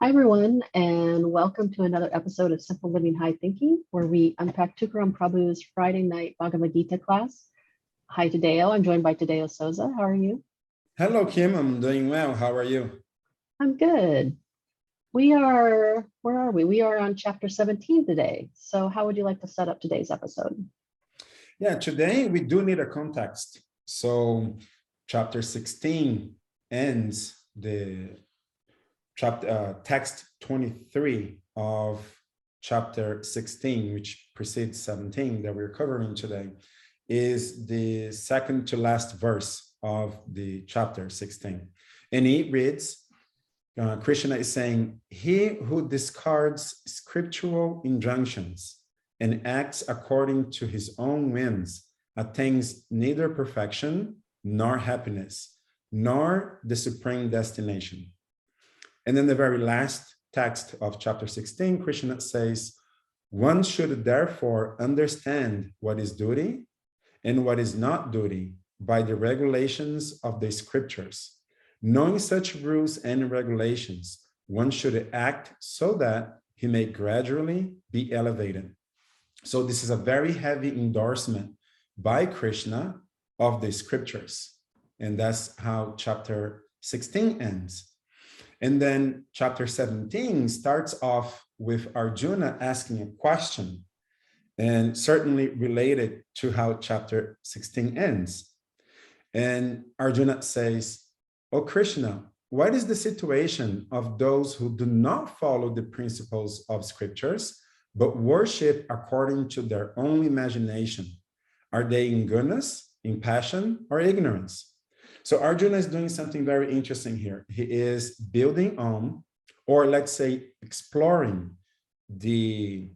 Hi, everyone, and welcome to another episode of Simple Living High Thinking, where we unpack Tukaram Prabhu's Friday night Bhagavad Gita class. Hi, Tadeo. I'm joined by Tadeo Souza. How are you? Hello, Kim. I'm doing well. How are you? I'm good. Where are we? We are on chapter 17 today. So, how would you like to set up today's episode? Yeah, today we do need a context. So, chapter 16 ends the chapter text 23 of chapter 16, which precedes 17 that we're covering today, is the second to last verse of the chapter 16. And it reads, Krishna is saying, he who discards scriptural injunctions and acts according to his own whims attains neither perfection nor happiness, nor the supreme destination. And then the very last text of chapter 16, Krishna says, one should therefore understand what is duty and what is not duty by the regulations of the scriptures. Knowing such rules and regulations, one should act so that he may gradually be elevated. So this is a very heavy endorsement by Krishna of the scriptures. And that's how chapter 16 ends. And then chapter 17 starts off with Arjuna asking a question, and certainly related to how chapter 16 ends. And Arjuna says, "O Krishna, what is the situation of those who do not follow the principles of scriptures, but worship according to their own imagination? Are they in goodness, in passion, or ignorance?" So Arjuna is doing something very interesting here. He is building on, or let's say exploring, the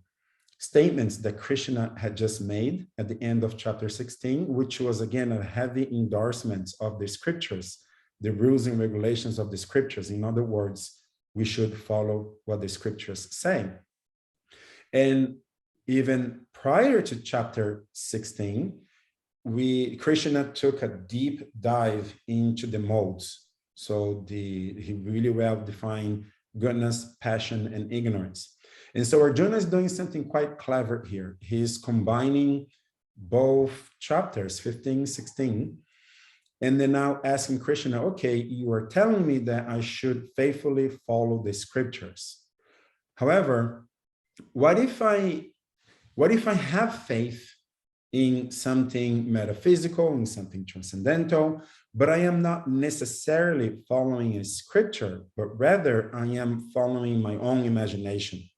statements that Krishna had just made at the end of chapter 16, which was again a heavy endorsement of the scriptures, the rules and regulations of the scriptures. In other words, we should follow what the scriptures say. And even prior to chapter 16, Krishna took a deep dive into the modes. So he really well defined goodness, passion, and ignorance. And so Arjuna is doing something quite clever here. He's combining both chapters, 15, 16, and then now asking Krishna, okay, you are telling me that I should faithfully follow the scriptures. However, what if I have faith in something metaphysical, in something transcendental, but I am not necessarily following a scripture, but rather I am following my own imagination?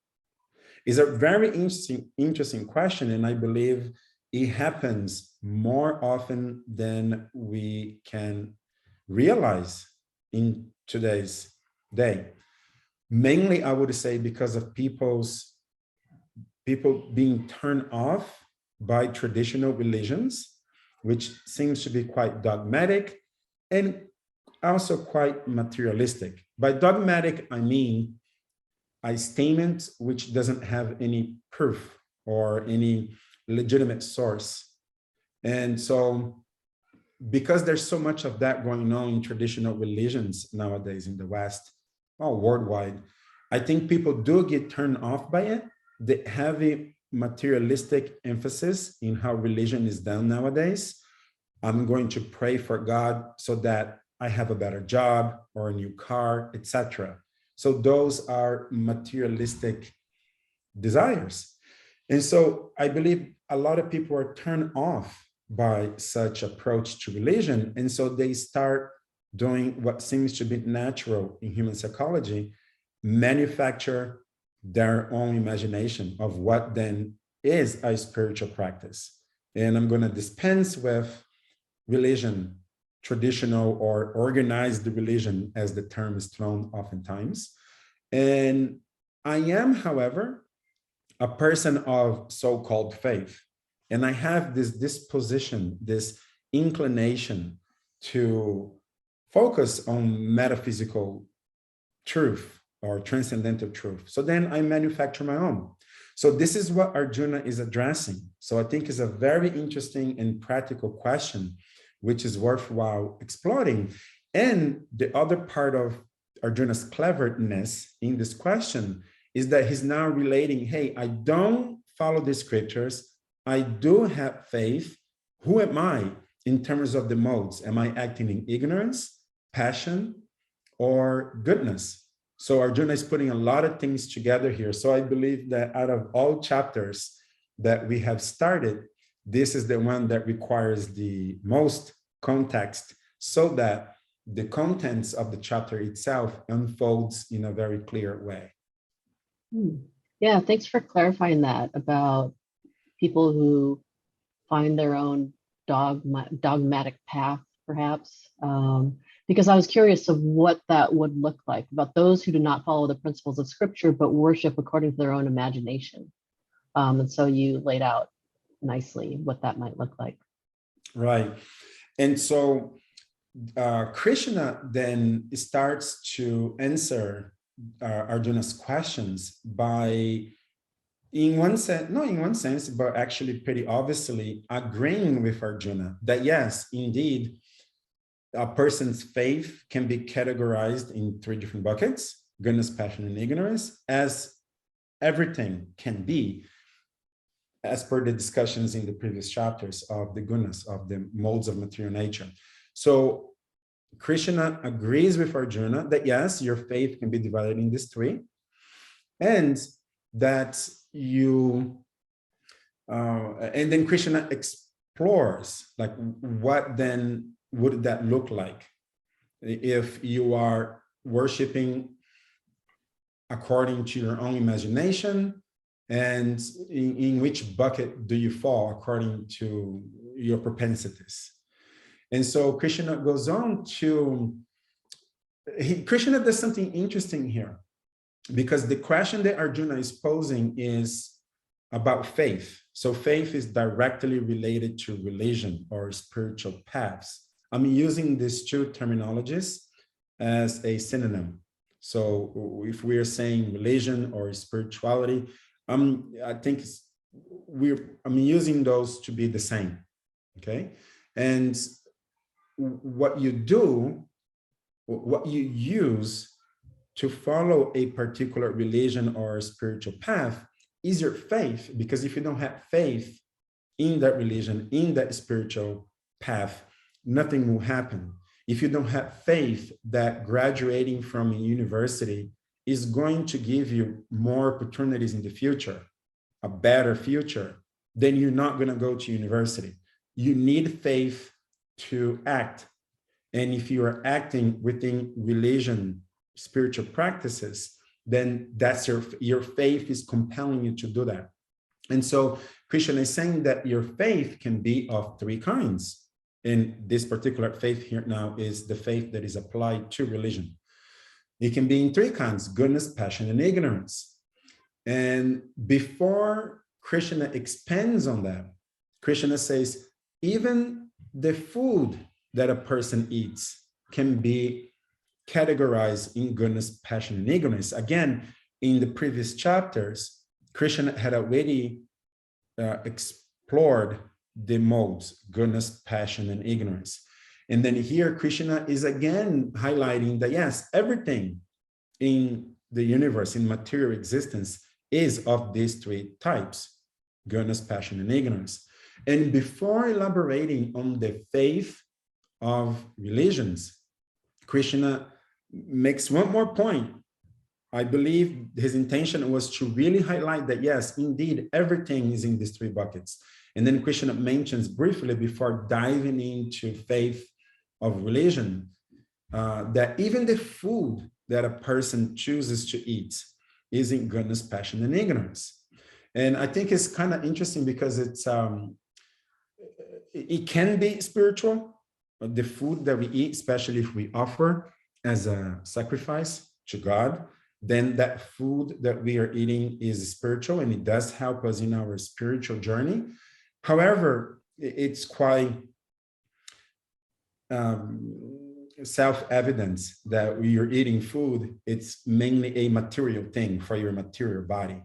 It's a very interesting question, and I believe it happens more often than we can realize in today's day. Mainly, I would say because of people being turned off by traditional religions, which seems to be quite dogmatic and also quite materialistic. By dogmatic, I mean a statement which doesn't have any proof or any legitimate source. And so, because there's so much of that going on in traditional religions nowadays in the West, or worldwide, I think people do get turned off by it. The heavy materialistic emphasis in how religion is done nowadays. I'm going to pray for God so that I have a better job or a new car, etc. So those are materialistic desires. And so I believe a lot of people are turned off by such approach to religion. And so they start doing what seems to be natural in human psychology, manufacture their own imagination of what then is a spiritual practice. And I'm going to dispense with religion, traditional or organized religion, as the term is thrown oftentimes. And I am, however, a person of so-called faith. And I have this disposition, this inclination to focus on metaphysical truth or transcendental truth. So then I manufacture my own. So this is what Arjuna is addressing. So I think it's a very interesting and practical question, which is worthwhile exploring. And the other part of Arjuna's cleverness in this question is that he's now relating, hey, I don't follow the scriptures. I do have faith. Who am I in terms of the modes? Am I acting in ignorance, passion, or goodness? So Arjuna is putting a lot of things together here. So I believe that out of all chapters that we have started, this is the one that requires the most context so that the contents of the chapter itself unfolds in a very clear way. Yeah, thanks for clarifying that about people who find their own dogmatic path, perhaps. Because I was curious of what that would look like about those who do not follow the principles of scripture, but worship according to their own imagination. And so you laid out nicely what that might look like. Right. And so Krishna then starts to answer Arjuna's questions by, in one sense, not in one sense, but actually pretty obviously agreeing with Arjuna that yes, indeed, a person's faith can be categorized in three different buckets: goodness, passion, and ignorance, as everything can be, as per the discussions in the previous chapters of the goodness of the modes of material nature. So Krishna agrees with Arjuna that yes, your faith can be divided in these three, and that you, and then Krishna explores like what then would that look like if you are worshiping according to your own imagination, and in which bucket do you fall according to your propensities. And so Krishna goes on to, Krishna does something interesting here, because the question that Arjuna is posing is about faith. So faith is directly related to religion or spiritual paths. I'm using these two terminologies as a synonym. So if we are saying religion or spirituality, I think I'm using those to be the same, okay? And what you do, what you use to follow a particular religion or spiritual path is your faith, because if you don't have faith in that religion, in that spiritual path, nothing will happen. If you don't have faith that graduating from a university is going to give you more opportunities in the future, a better future, then you're not going to go to university. You need faith to act. And if you are acting within religion, spiritual practices, then that's your faith is compelling you to do that. And so Krishna is saying that your faith can be of three kinds. And this particular faith here now is the faith that is applied to religion. It can be in three kinds: goodness, passion, and ignorance. And before Krishna expands on that, Krishna says, even the food that a person eats can be categorized in goodness, passion, and ignorance. Again, in the previous chapters, Krishna had already explored the modes: goodness, passion, and ignorance. And then here, Krishna is again highlighting that yes, everything in the universe, in material existence, is of these three types: goodness, passion, and ignorance. And before elaborating on the faith of religions, Krishna makes one more point. I believe his intention was to really highlight that yes, indeed, everything is in these three buckets. And then Krishna mentions briefly, before diving into faith of religion, that even the food that a person chooses to eat is in goodness, passion, and ignorance. And I think it's kind of interesting because it can be spiritual, the food that we eat, especially if we offer as a sacrifice to God, then that food that we are eating is spiritual, and it does help us in our spiritual journey. However, it's quite self-evident that when you're eating food, it's mainly a material thing for your material body.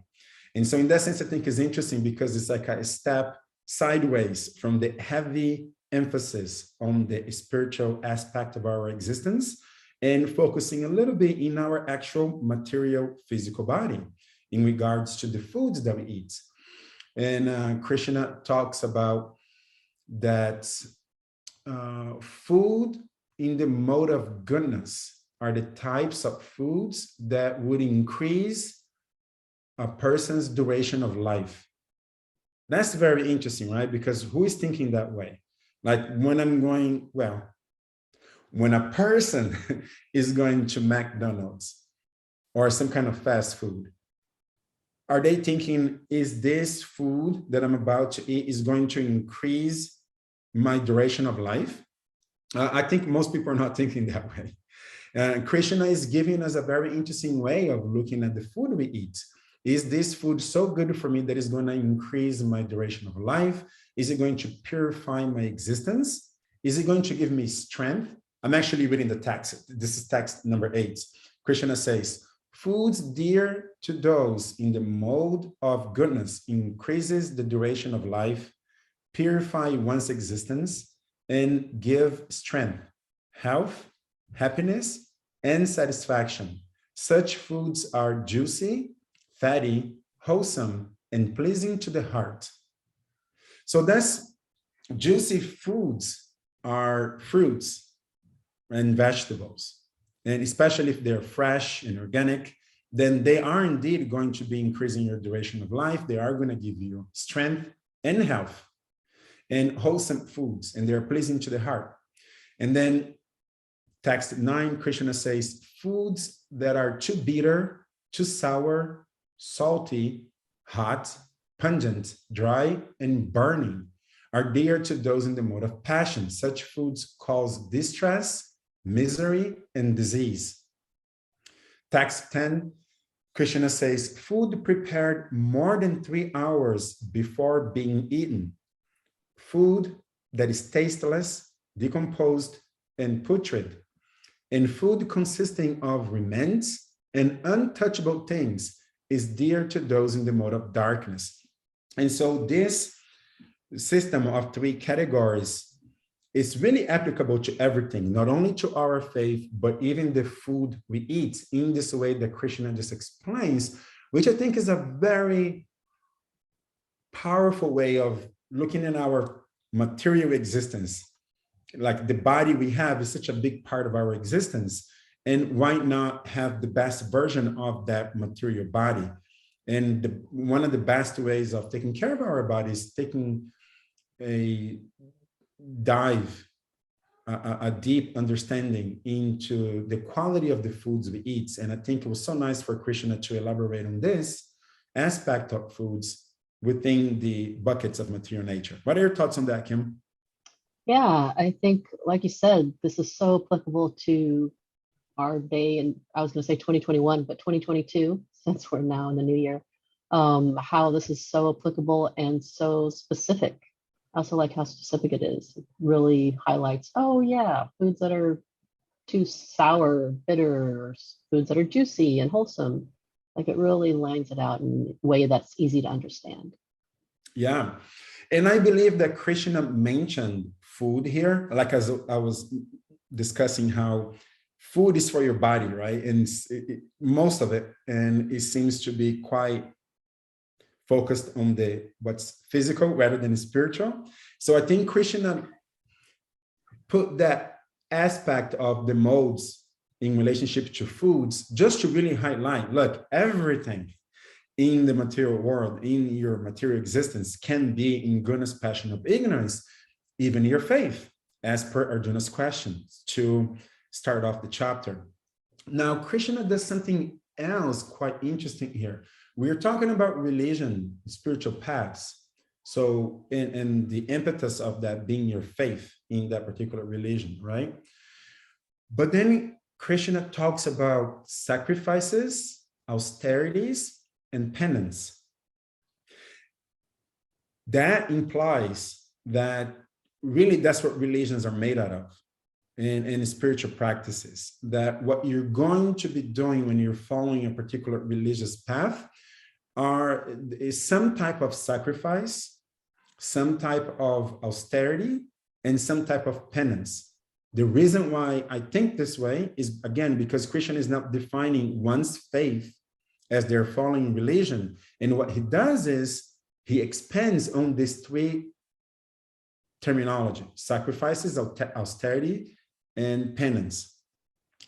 And so in that sense, I think it's interesting because it's like a step sideways from the heavy emphasis on the spiritual aspect of our existence, and focusing a little bit in our actual material physical body in regards to the foods that we eat. And Krishna talks about that food in the mode of goodness are the types of foods that would increase a person's duration of life. That's very interesting, right? Because who is thinking that way? Like when a person is going to McDonald's or some kind of fast food, are they thinking, is this food that I'm about to eat is going to increase my duration of life? I think most people are not thinking that way. Krishna is giving us a very interesting way of looking at the food we eat. Is this food so good for me that it's going to increase my duration of life? Is it going to purify my existence? Is it going to give me strength? I'm actually reading the text. This is text number 8. Krishna says, foods dear to those in the mode of goodness increases the duration of life, purify one's existence, and give strength, health, happiness, and satisfaction. Such foods are juicy, fatty, wholesome, and pleasing to the heart. So that's juicy foods are fruits and vegetables. And especially if they're fresh and organic, then they are indeed going to be increasing your duration of life. They are going to give you strength and health and wholesome foods, and they're pleasing to the heart. And then text 9, Krishna says, foods that are too bitter, too sour, salty, hot, pungent, dry, and burning are dear to those in the mode of passion. Such foods cause distress, misery, and disease. Text 10, Krishna says, food prepared more than 3 hours before being eaten, food that is tasteless, decomposed, and putrid, and food consisting of remains and untouchable things is dear to those in the mode of darkness. And so this system of 3 categories is really applicable to everything, not only to our faith, but even the food we eat in this way that Krishna just explains, which I think is a very powerful way of looking at our material existence. Like the body we have is such a big part of our existence. And why not have the best version of that material body? And one of the best ways of taking care of our body is taking a dive, a deep understanding into the quality of the foods we eat. And I think it was so nice for Krishna to elaborate on this aspect of foods within the buckets of material nature. What are your thoughts on that, Kim? Yeah, I think, like you said, this is so applicable to our day, and I was going to say 2021, but 2022, since we're now in the new year, how this is so applicable and so specific. I also like how specific it is. It really highlights, oh yeah, foods that are too sour, bitter, foods that are juicy and wholesome. Like it really lines it out in a way that's easy to understand. Yeah. And I believe that Krishna mentioned food here, like as I was discussing how food is for your body, right? And most of it, and it seems to be quite focused on what's physical rather than spiritual. So I think Krishna put that aspect of the modes in relationship to foods just to really highlight, look, everything in the material world, in your material existence, can be in goodness, passion, of ignorance, even your faith, as per Arjuna's questions to start off the chapter. Now, Krishna does something else quite interesting here. We're talking about religion, spiritual paths. So, and the impetus of that being your faith in that particular religion, right? But then Krishna talks about sacrifices, austerities, and penance. That implies that really that's what religions are made out of, and spiritual practices, that what you're going to be doing when you're following a particular religious path is some type of sacrifice, some type of austerity, and some type of penance. The reason why I think this way is, again, because Krishna is not defining one's faith as their following religion. And what he does is he expands on these three terminology: sacrifices, austerity, and penance.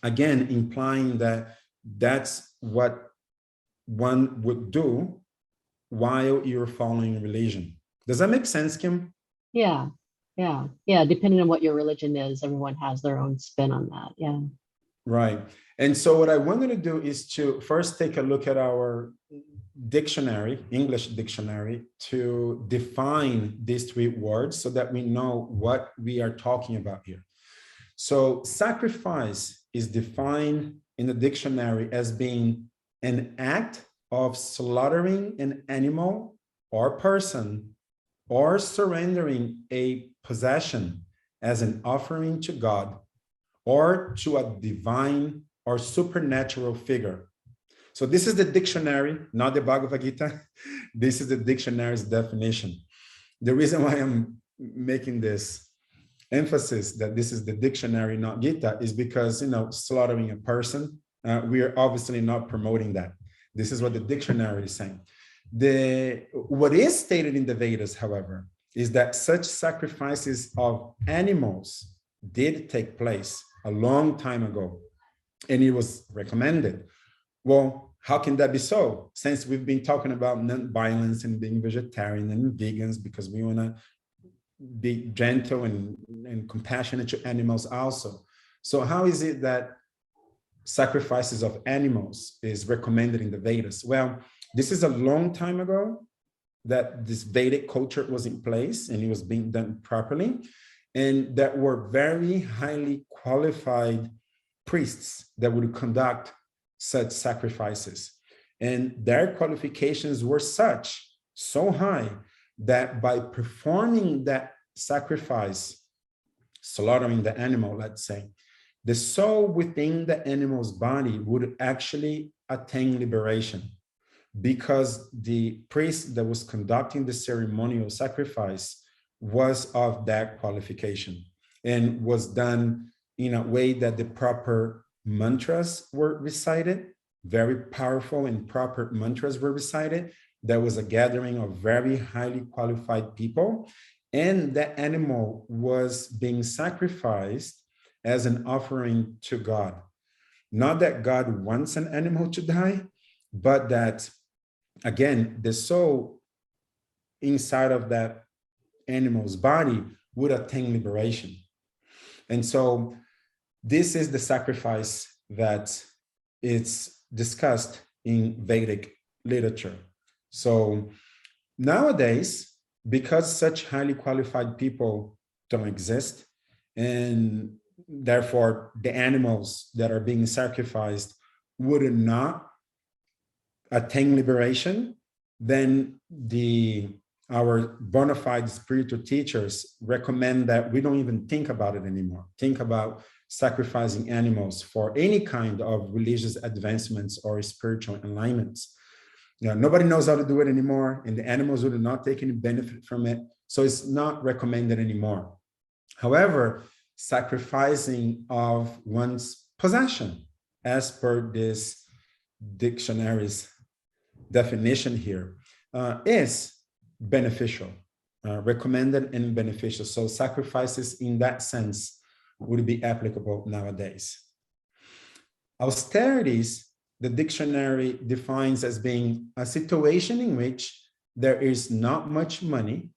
Again, implying that that's what one would do while you're following religion. Does that make sense, Kim? Yeah. Yeah. Yeah. Depending on what your religion is, everyone has their own spin on that. Yeah. Right. And so what I wanted to do is to first take a look at our dictionary, English dictionary, to define these three words so that we know what we are talking about here. So sacrifice is defined in the dictionary as being an act of slaughtering an animal or person or surrendering a possession as an offering to God or to a divine or supernatural figure. So this is the dictionary, not the Bhagavad Gita. This is the dictionary's definition. The reason why I'm making this emphasis that this is the dictionary, not Gita, is because, slaughtering a person, we are obviously not promoting that. This is what the dictionary is saying. What is stated in the Vedas, however, is that such sacrifices of animals did take place a long time ago, and it was recommended. Well, how can that be so? Since we've been talking about non-violence and being vegetarian and vegans because we want to be gentle and compassionate to animals also. So how is it that sacrifices of animals is recommended in the Vedas? Well, this is a long time ago that this Vedic culture was in place and it was being done properly. And that were very highly qualified priests that would conduct such sacrifices. And their qualifications were so high, that by performing that sacrifice, slaughtering the animal, let's say, the soul within the animal's body would actually attain liberation, because the priest that was conducting the ceremonial sacrifice was of that qualification and was done in a way that the proper mantras were recited, very powerful and proper mantras were recited. There was a gathering of very highly qualified people, and that animal was being sacrificed as an offering to God. Not that God wants an animal to die, but that, again, the soul inside of that animal's body would attain liberation. And so this is the sacrifice that it's discussed in Vedic literature. So nowadays, because such highly qualified people don't exist, and therefore the animals that are being sacrificed would not attain liberation, then our bona fide spiritual teachers recommend that we don't even think about it anymore. Think about sacrificing animals for any kind of religious advancements or spiritual alignments. Nobody knows how to do it anymore, and the animals would not take any benefit from it. So it's not recommended anymore. However, sacrificing of one's possession, as per this dictionary's definition here, is beneficial, recommended and beneficial. So sacrifices in that sense would be applicable nowadays. Austerities, the dictionary defines as being a situation in which there is not much money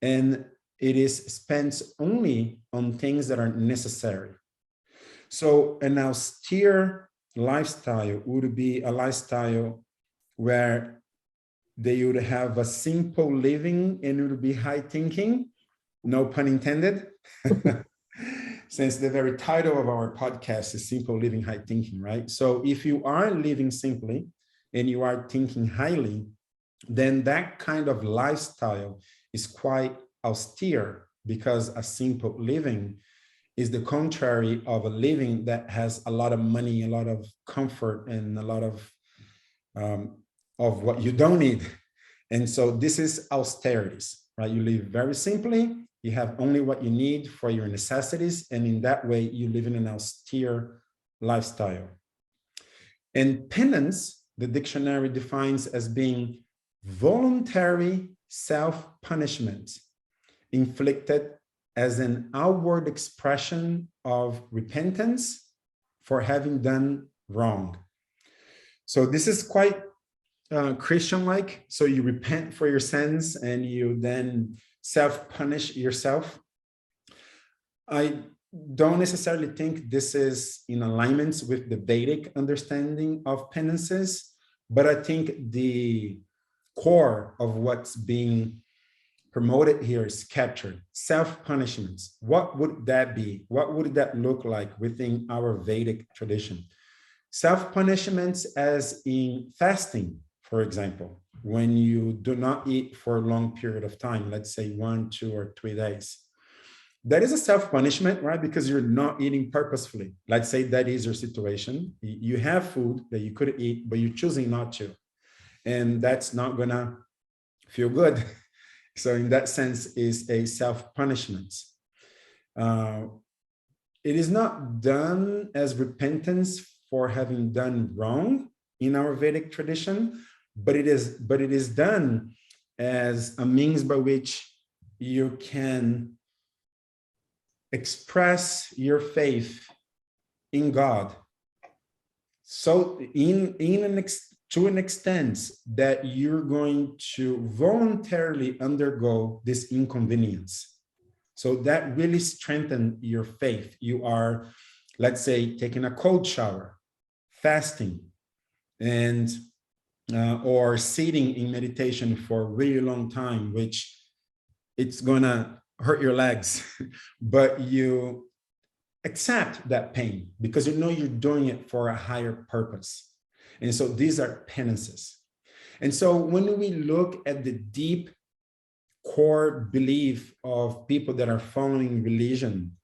and it is spent only on things that are necessary. So an austere lifestyle would be a lifestyle where they would have a simple living and it would be high thinking, no pun intended. Since the very title of our podcast is Simple Living, High Thinking, right? So if you are living simply and you are thinking highly, then that kind of lifestyle is quite austere, because a simple living is the contrary of a living that has a lot of money, a lot of comfort, and a lot of what you don't need. And so this is austerities. right? You live very simply. You have only what you need for your necessities. And in that way, you live in an austere lifestyle. And penance, the dictionary defines as being voluntary self-punishment inflicted as an outward expression of repentance for having done wrong. So this is quite Christian-like. So you repent for your sins and you then self-punish yourself. I don't necessarily think this is in alignment with the Vedic understanding of penances, but I think the core of what's being promoted here is captured. Self-punishments. What would that be? What would that look like within our Vedic tradition? Self-punishments as in fasting, for example, when you do not eat for a long period of time, let's say 1, 2, or 3 days. That is a self-punishment, right? Because you're not eating purposefully. Let's say that is your situation. You have food that you could eat, but you're choosing not to. And that's not gonna feel good. So in that sense, is a self-punishment. It is not done as repentance for having done wrong in our Vedic tradition, but it is done as a means by which you can express your faith in God. So to an extent that you're going to voluntarily undergo this inconvenience. So that really strengthens your faith. You are, let's say, taking a cold shower, fasting, and or sitting in meditation for a really long time, which it's gonna hurt your legs, but you accept that pain because you know you're doing it for a higher purpose. And so these are penances. And so when we look at the deep core belief of people that are following religion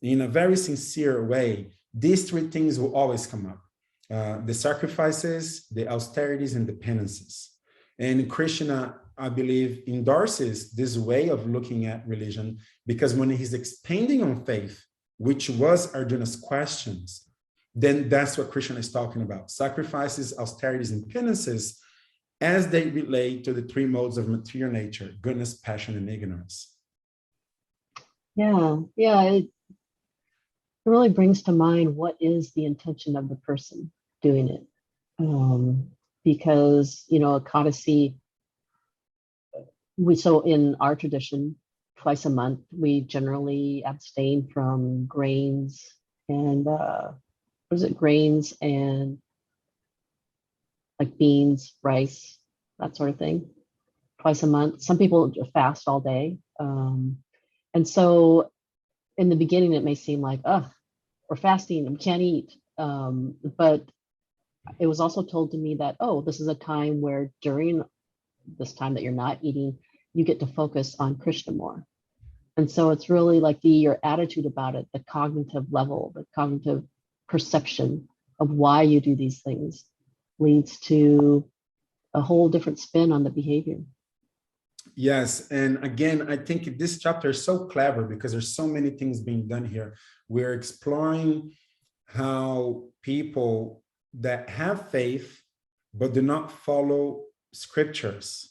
in a very sincere way, these 3 things will always come up. The sacrifices, the austerities, and the penances. And Krishna, I believe, endorses this way of looking at religion because when he's expanding on faith, which was Arjuna's questions, then that's what Krishna is talking about. Sacrifices, austerities, and penances as they relate to the 3 modes of material nature: goodness, passion, and ignorance. Yeah, it really brings to mind what is the intention of the person doing it. Because, Ekadasi, so in our tradition, twice a month, we generally abstain from grains and grains and like beans, rice, that sort of thing, twice a month. Some people fast all day. And so in the beginning, it may seem like, we're fasting and we can't eat. But it was also told to me that, this is a time where during this time that you're not eating, you get to focus on Krishna more. And so it's really like your attitude about it, the cognitive level, the cognitive perception of why you do these things leads to a whole different spin on the behavior. Yes, and again, I think this chapter is so clever because there's so many things being done here. We're exploring how people that have faith but do not follow scriptures,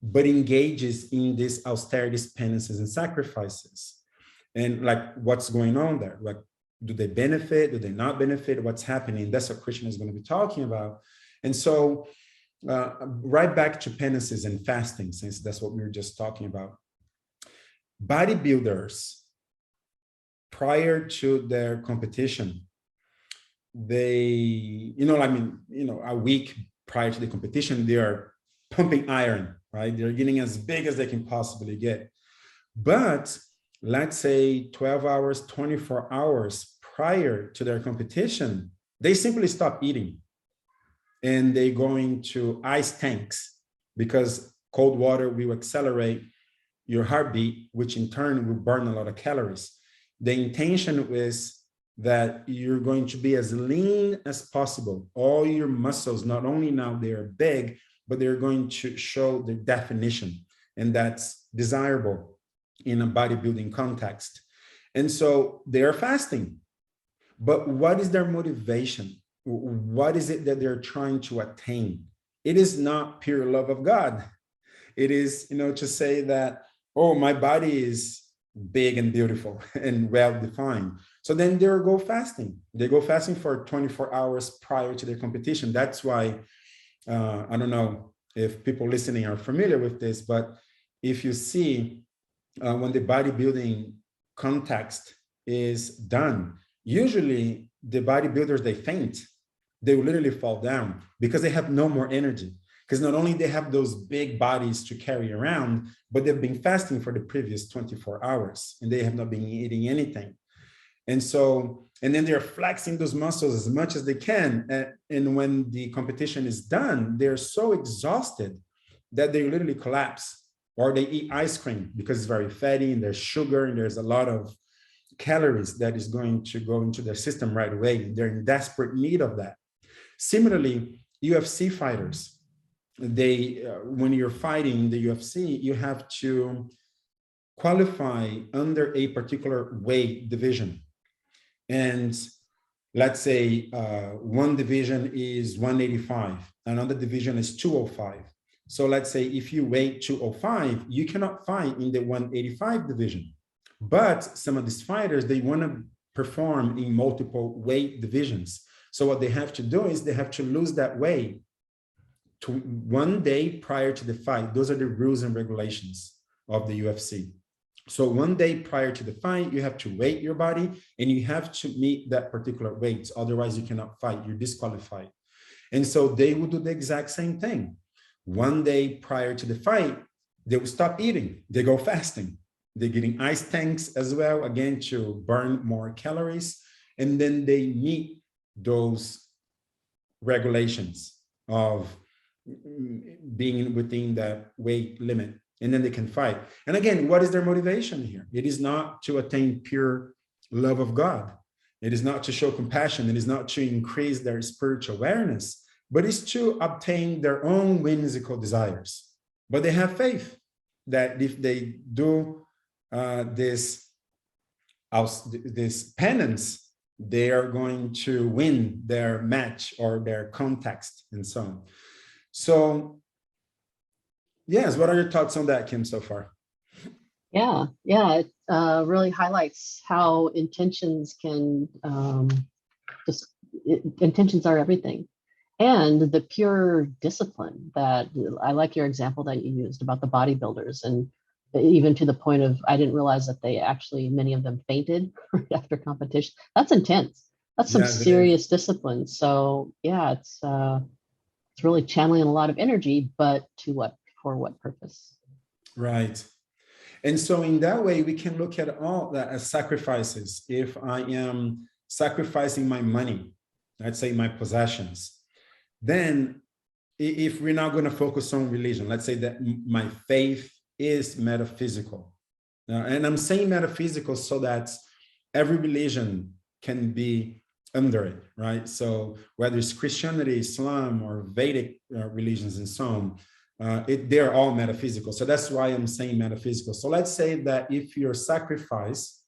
but engages in these austerities, penances, and sacrifices. And like, what's going on there? Like, do they benefit? Do they not benefit? What's happening? That's what Krishna is going to be talking about. And so right back to penances and fasting, since that's what we were just talking about. Bodybuilders, prior to their competition, they, a week prior to the competition, they are pumping iron, right? They're getting as big as they can possibly get. But let's say 12 hours, 24 hours prior to their competition, they simply stop eating. And they go into ice tanks because cold water will accelerate your heartbeat, which in turn will burn a lot of calories. The intention is that you're going to be as lean as possible. All your muscles, not only now they are big, but they're going to show their definition. and that's desirable in a bodybuilding context. And so they are fasting. But what is their motivation? What is it that they're trying to attain? It is not pure love of God. It is, to say that, oh, my body is big and beautiful and well defined. So then they'll go fasting. They go fasting for 24 hours prior to their competition. That's why, I don't know if people listening are familiar with this, but if you see when the bodybuilding context is done, usually the bodybuilders, they faint. They will literally fall down because they have no more energy. Because not only they have those big bodies to carry around, but they've been fasting for the previous 24 hours and they have not been eating anything. And so, and then they're flexing those muscles as much as they can. And when the competition is done, they're so exhausted that they literally collapse, or they eat ice cream because it's very fatty and there's sugar and there's a lot of calories that is going to go into their system right away. They're in desperate need of that. Similarly, UFC fighters, when you're fighting in the UFC, you have to qualify under a particular weight division. And let's say one division is 185, another division is 205. So let's say if you weigh 205, you cannot fight in the 185 division. But some of these fighters, they want to perform in multiple weight divisions. So what they have to do is they have to lose that weight to 1 day prior to the fight. Those are the rules and regulations of the UFC. So 1 day prior to the fight, you have to weight your body and you have to meet that particular weight. Otherwise, you cannot fight. You're disqualified. And so they will do the exact same thing. 1 day prior to the fight, they will stop eating. They go fasting. They're getting ice tanks as well, again, to burn more calories. And then they meet those regulations of being within the weight limit, and then they can fight. And again, what is their motivation here? It is not to attain pure love of God. It is not to show compassion. It is not to increase their spiritual awareness, but it's to obtain their own whimsical desires. But they have faith that if they do this penance, they are going to win their match or their context and so on. So, yes, what are your thoughts on that, Kim, so far? Yeah, it really highlights how intentions can intentions are everything. And the pure discipline that, I like your example that you used about the bodybuilders, and even to the point of, I didn't realize that they actually, many of them fainted after competition. That's intense. That's some serious discipline. So yeah, it's really channeling a lot of energy, but for what purpose? Right. And so in that way, we can look at all that as sacrifices. If I am sacrificing my money, let's say my possessions, then if we're not going to focus on religion, let's say that my faith is metaphysical. And I'm saying metaphysical so that every religion can be under it, right? So whether it's Christianity, Islam, or Vedic religions and so on, they're all metaphysical. So that's why I'm saying metaphysical. So let's say that if your sacrifice,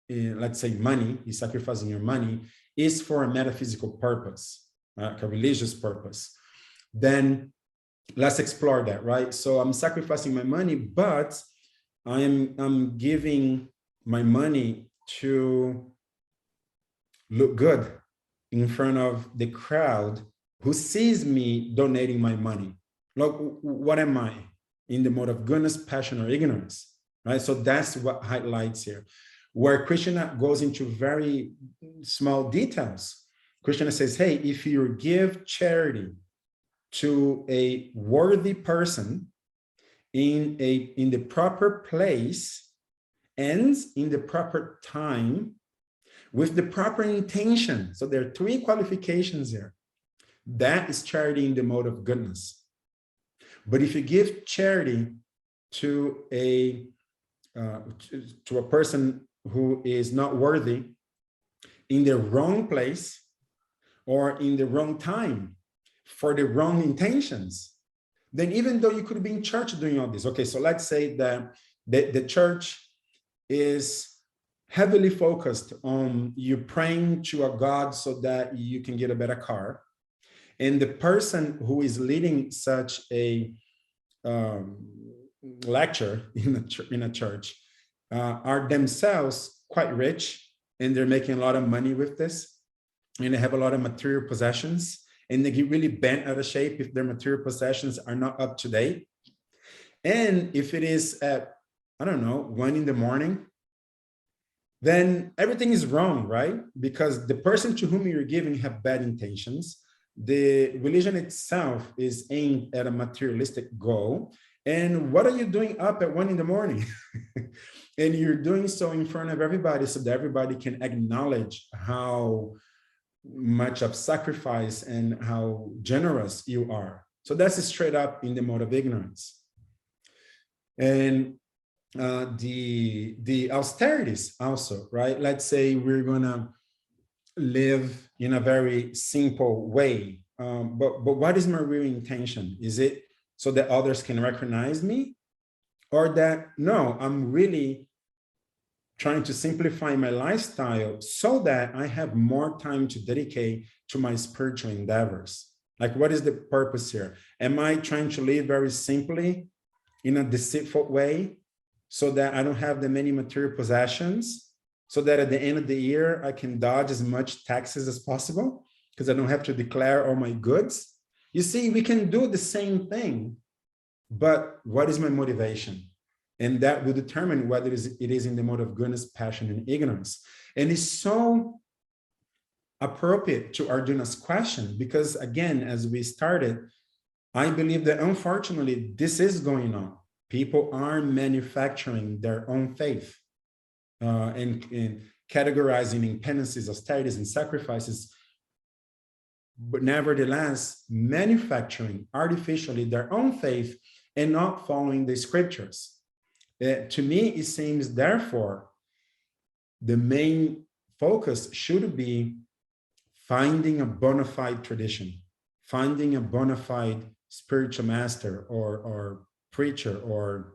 let's say money, you're sacrificing your money, is for a metaphysical purpose, like a religious purpose, then let's explore that, right? So I'm sacrificing my money, but I'm giving my money to look good in front of the crowd who sees me donating my money. Look, what am I? In the mode of goodness, passion, or ignorance, right? So that's what highlights here. Where Krishna goes into very small details. Krishna says, hey, if you give charity to a worthy person in the proper place and in the proper time with the proper intention. So there are 3 qualifications here. That is charity in the mode of goodness. But if you give charity to a person who is not worthy in the wrong place or in the wrong time for the wrong intentions, then even though you could be in church doing all this, okay, so let's say that the church is heavily focused on you praying to a God so that you can get a better car. And the person who is leading such a lecture in a church are themselves quite rich, and they're making a lot of money with this, and they have a lot of material possessions, and they get really bent out of shape if their material possessions are not up to date. And if it is at, I don't know, 1 a.m, then everything is wrong, right? Because the person to whom you're giving have bad intentions. The religion itself is aimed at a materialistic goal. And what are you doing up at 1 a.m? And you're doing so in front of everybody so that everybody can acknowledge how much of sacrifice and how generous you are. So that's straight up in the mode of ignorance. And the austerities also, right? Let's say we're gonna live in a very simple way, but what is my real intention? Is it so that others can recognize me, or that no, I'm really trying to simplify my lifestyle so that I have more time to dedicate to my spiritual endeavors? Like, what is the purpose here? Am I trying to live very simply in a deceitful way so that I don't have the many material possessions, so that at the end of the year, I can dodge as much taxes as possible because I don't have to declare all my goods? You see, we can do the same thing, but what is my motivation? And that will determine whether it is in the mode of goodness, passion, and ignorance. And it's so appropriate to Arjuna's question, because again, as we started, I believe that unfortunately, this is going on. People are manufacturing their own faith and categorizing in penances, austerities, and sacrifices, but nevertheless, manufacturing artificially their own faith and not following the scriptures. To me, it seems, therefore, the main focus should be finding a bona fide tradition, finding a bona fide spiritual master or preacher or,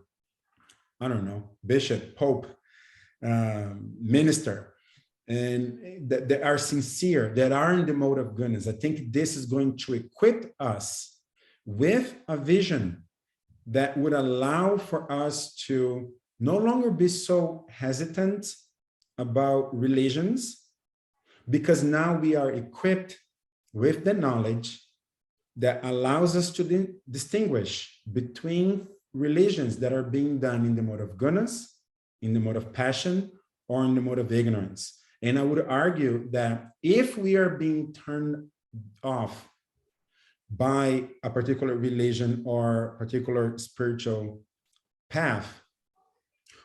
I don't know, bishop, pope, minister, and that are sincere, that are in the mode of goodness. I think this is going to equip us with a vision that would allow for us to no longer be so hesitant about religions, because now we are equipped with the knowledge that allows us to distinguish between religions that are being done in the mode of goodness, in the mode of passion, or in the mode of ignorance. And I would argue that if we are being turned off by a particular religion or particular spiritual path,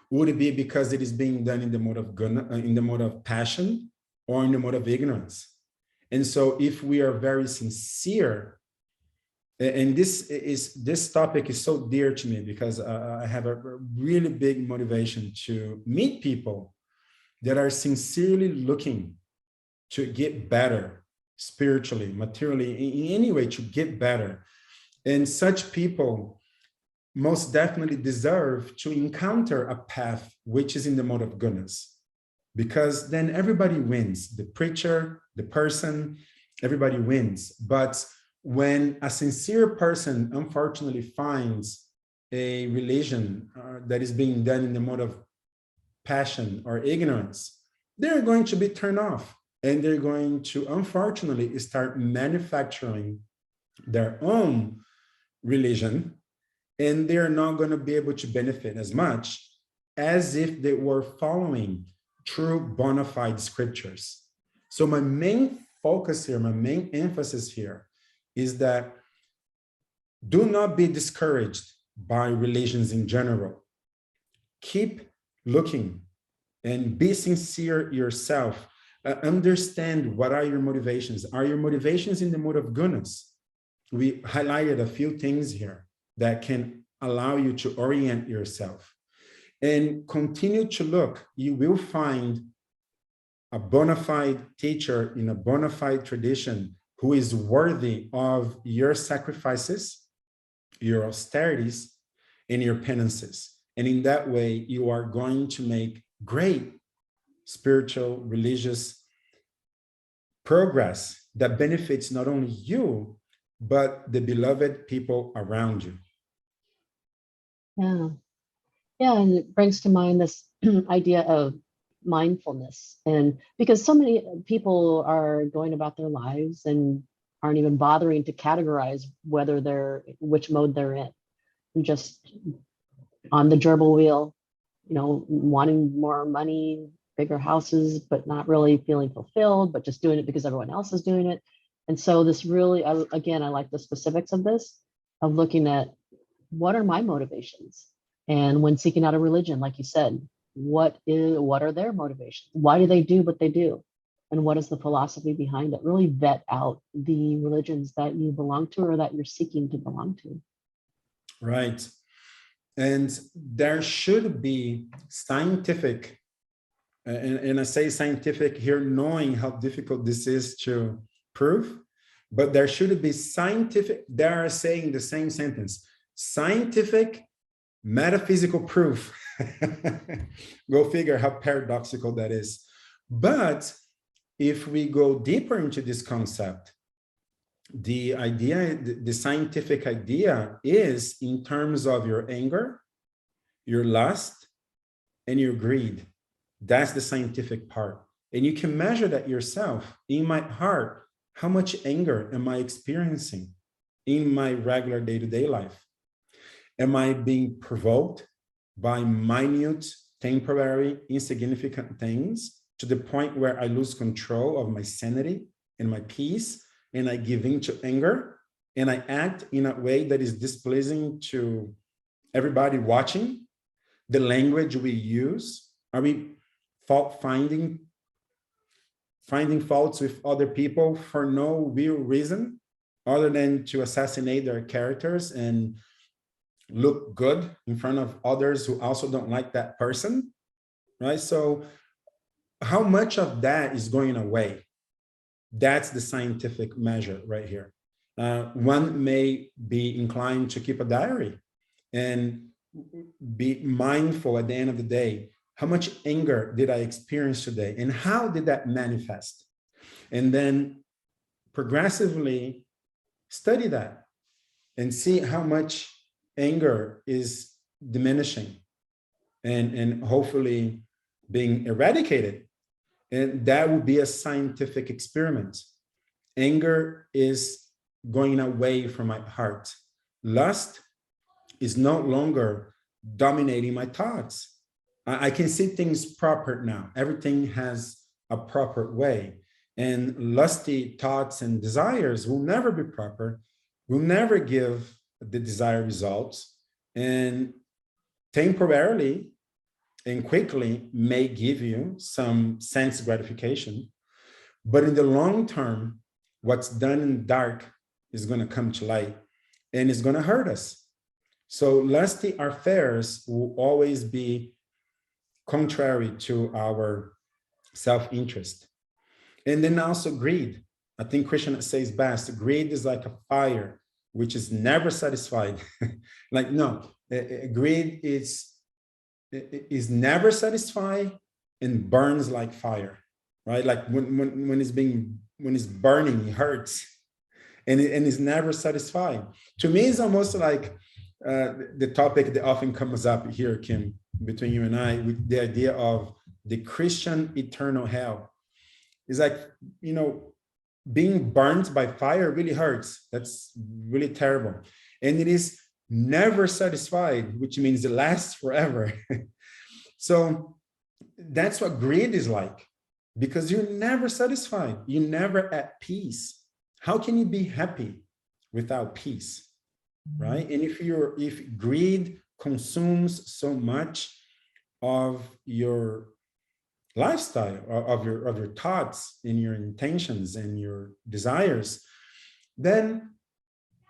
would it be because it is being done in the mode of in the mode of passion or in the mode of ignorance? And so if we are very sincere, and this topic is so dear to me because I have a really big motivation to meet people that are sincerely looking to get better spiritually, materially, in any way, to get better. And such people most definitely deserve to encounter a path which is in the mode of goodness, because then everybody wins. The preacher, the person, everybody wins. But when a sincere person unfortunately finds a religion that is being done in the mode of passion or ignorance, they're going to be turned off, and they're going to unfortunately start manufacturing their own religion, and they're not going to be able to benefit as much as if they were following true bona fide scriptures. So my main focus here, my main emphasis here is that do not be discouraged by religions in general. Keep looking and be sincere yourself. Understand what are your motivations. Are your motivations in the mode of goodness? We highlighted a few things here that can allow you to orient yourself. And continue to look. You will find a bona fide teacher in a bona fide tradition who is worthy of your sacrifices your austerities, and your penances. And in that way, you are going to make great spiritual, religious progress that benefits not only you, but the beloved people around you. Yeah. Yeah. And it brings to mind this idea of mindfulness. And because so many people are going about their lives and aren't even bothering to categorize which mode they're in, and just on the gerbil wheel, wanting more money, bigger houses, but not really feeling fulfilled, but just doing it because everyone else is doing it. And so this really, again, I like the specifics of this, of looking at what are my motivations? And when seeking out a religion, like you said, what are their motivations? Why do they do what they do? And what is the philosophy behind it? Really vet out the religions that you belong to or that you're seeking to belong to. Right. And there should be scientific, and I say scientific here, knowing how difficult this is to prove, but there should be scientific, they are saying the same sentence, scientific metaphysical proof. Go figure how paradoxical that is. But if we go deeper into this concept, the idea, the scientific idea is in terms of your anger, your lust, and your greed. That's the scientific part. And you can measure that yourself. In my heart, how much anger am I experiencing in my regular day-to-day life? Am I being provoked by minute, temporary, insignificant things to the point where I lose control of my sanity and my peace, and I give in to anger, and I act in a way that is displeasing to everybody watching? The language we use, are we finding faults with other people for no real reason other than to assassinate their characters and look good in front of others who also don't like that person, right? So how much of that is going away? That's the scientific measure right here. One may be inclined to keep a diary and be mindful at the end of the day. How much anger did I experience today? And how did that manifest? And then progressively study that and see how much anger is diminishing and hopefully being eradicated. And that will be a scientific experiment. Anger is going away from my heart. Lust is no longer dominating my thoughts. I can see things proper now. Everything has a proper way. And lusty thoughts and desires will never be proper, will never give the desired results, and temporarily and quickly may give you some sense gratification. But in the long term, what's done in dark is going to come to light and it's going to hurt us. So lusty affairs will always be contrary to our self-interest. And then also greed. I think Krishna says best, greed is like a fire, which is never satisfied. Like, no, greed is never satisfied and burns like fire, right? Like when it's burning, it hurts, and it's never satisfied. To me, it's almost like the topic that often comes up here, Kim, between you and I, with the idea of the Christian eternal hell. It's like, being burnt by fire really hurts. That's really terrible. And it is never satisfied, which means it lasts forever. So that's what greed is like, because you're never satisfied. You're never at peace. How can you be happy without peace, right? And if greed consumes so much of your lifestyle, of your thoughts and your intentions and your desires, then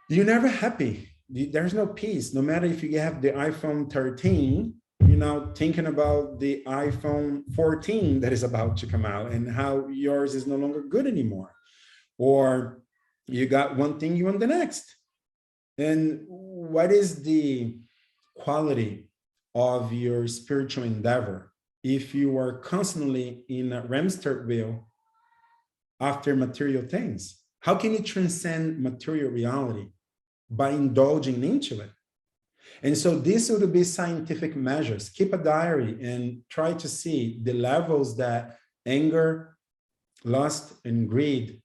you're never happy. There's no peace. No matter if you have the iPhone 13, you're now thinking about the iPhone 14 that is about to come out and how yours is no longer good anymore. Or you got one thing, you want the next. And what is the quality of your spiritual endeavor if you are constantly in a hamster wheel after material things? How can you transcend material reality by indulging into it? And so this would be scientific measures. Keep a diary and try to see the levels that anger, lust, and greed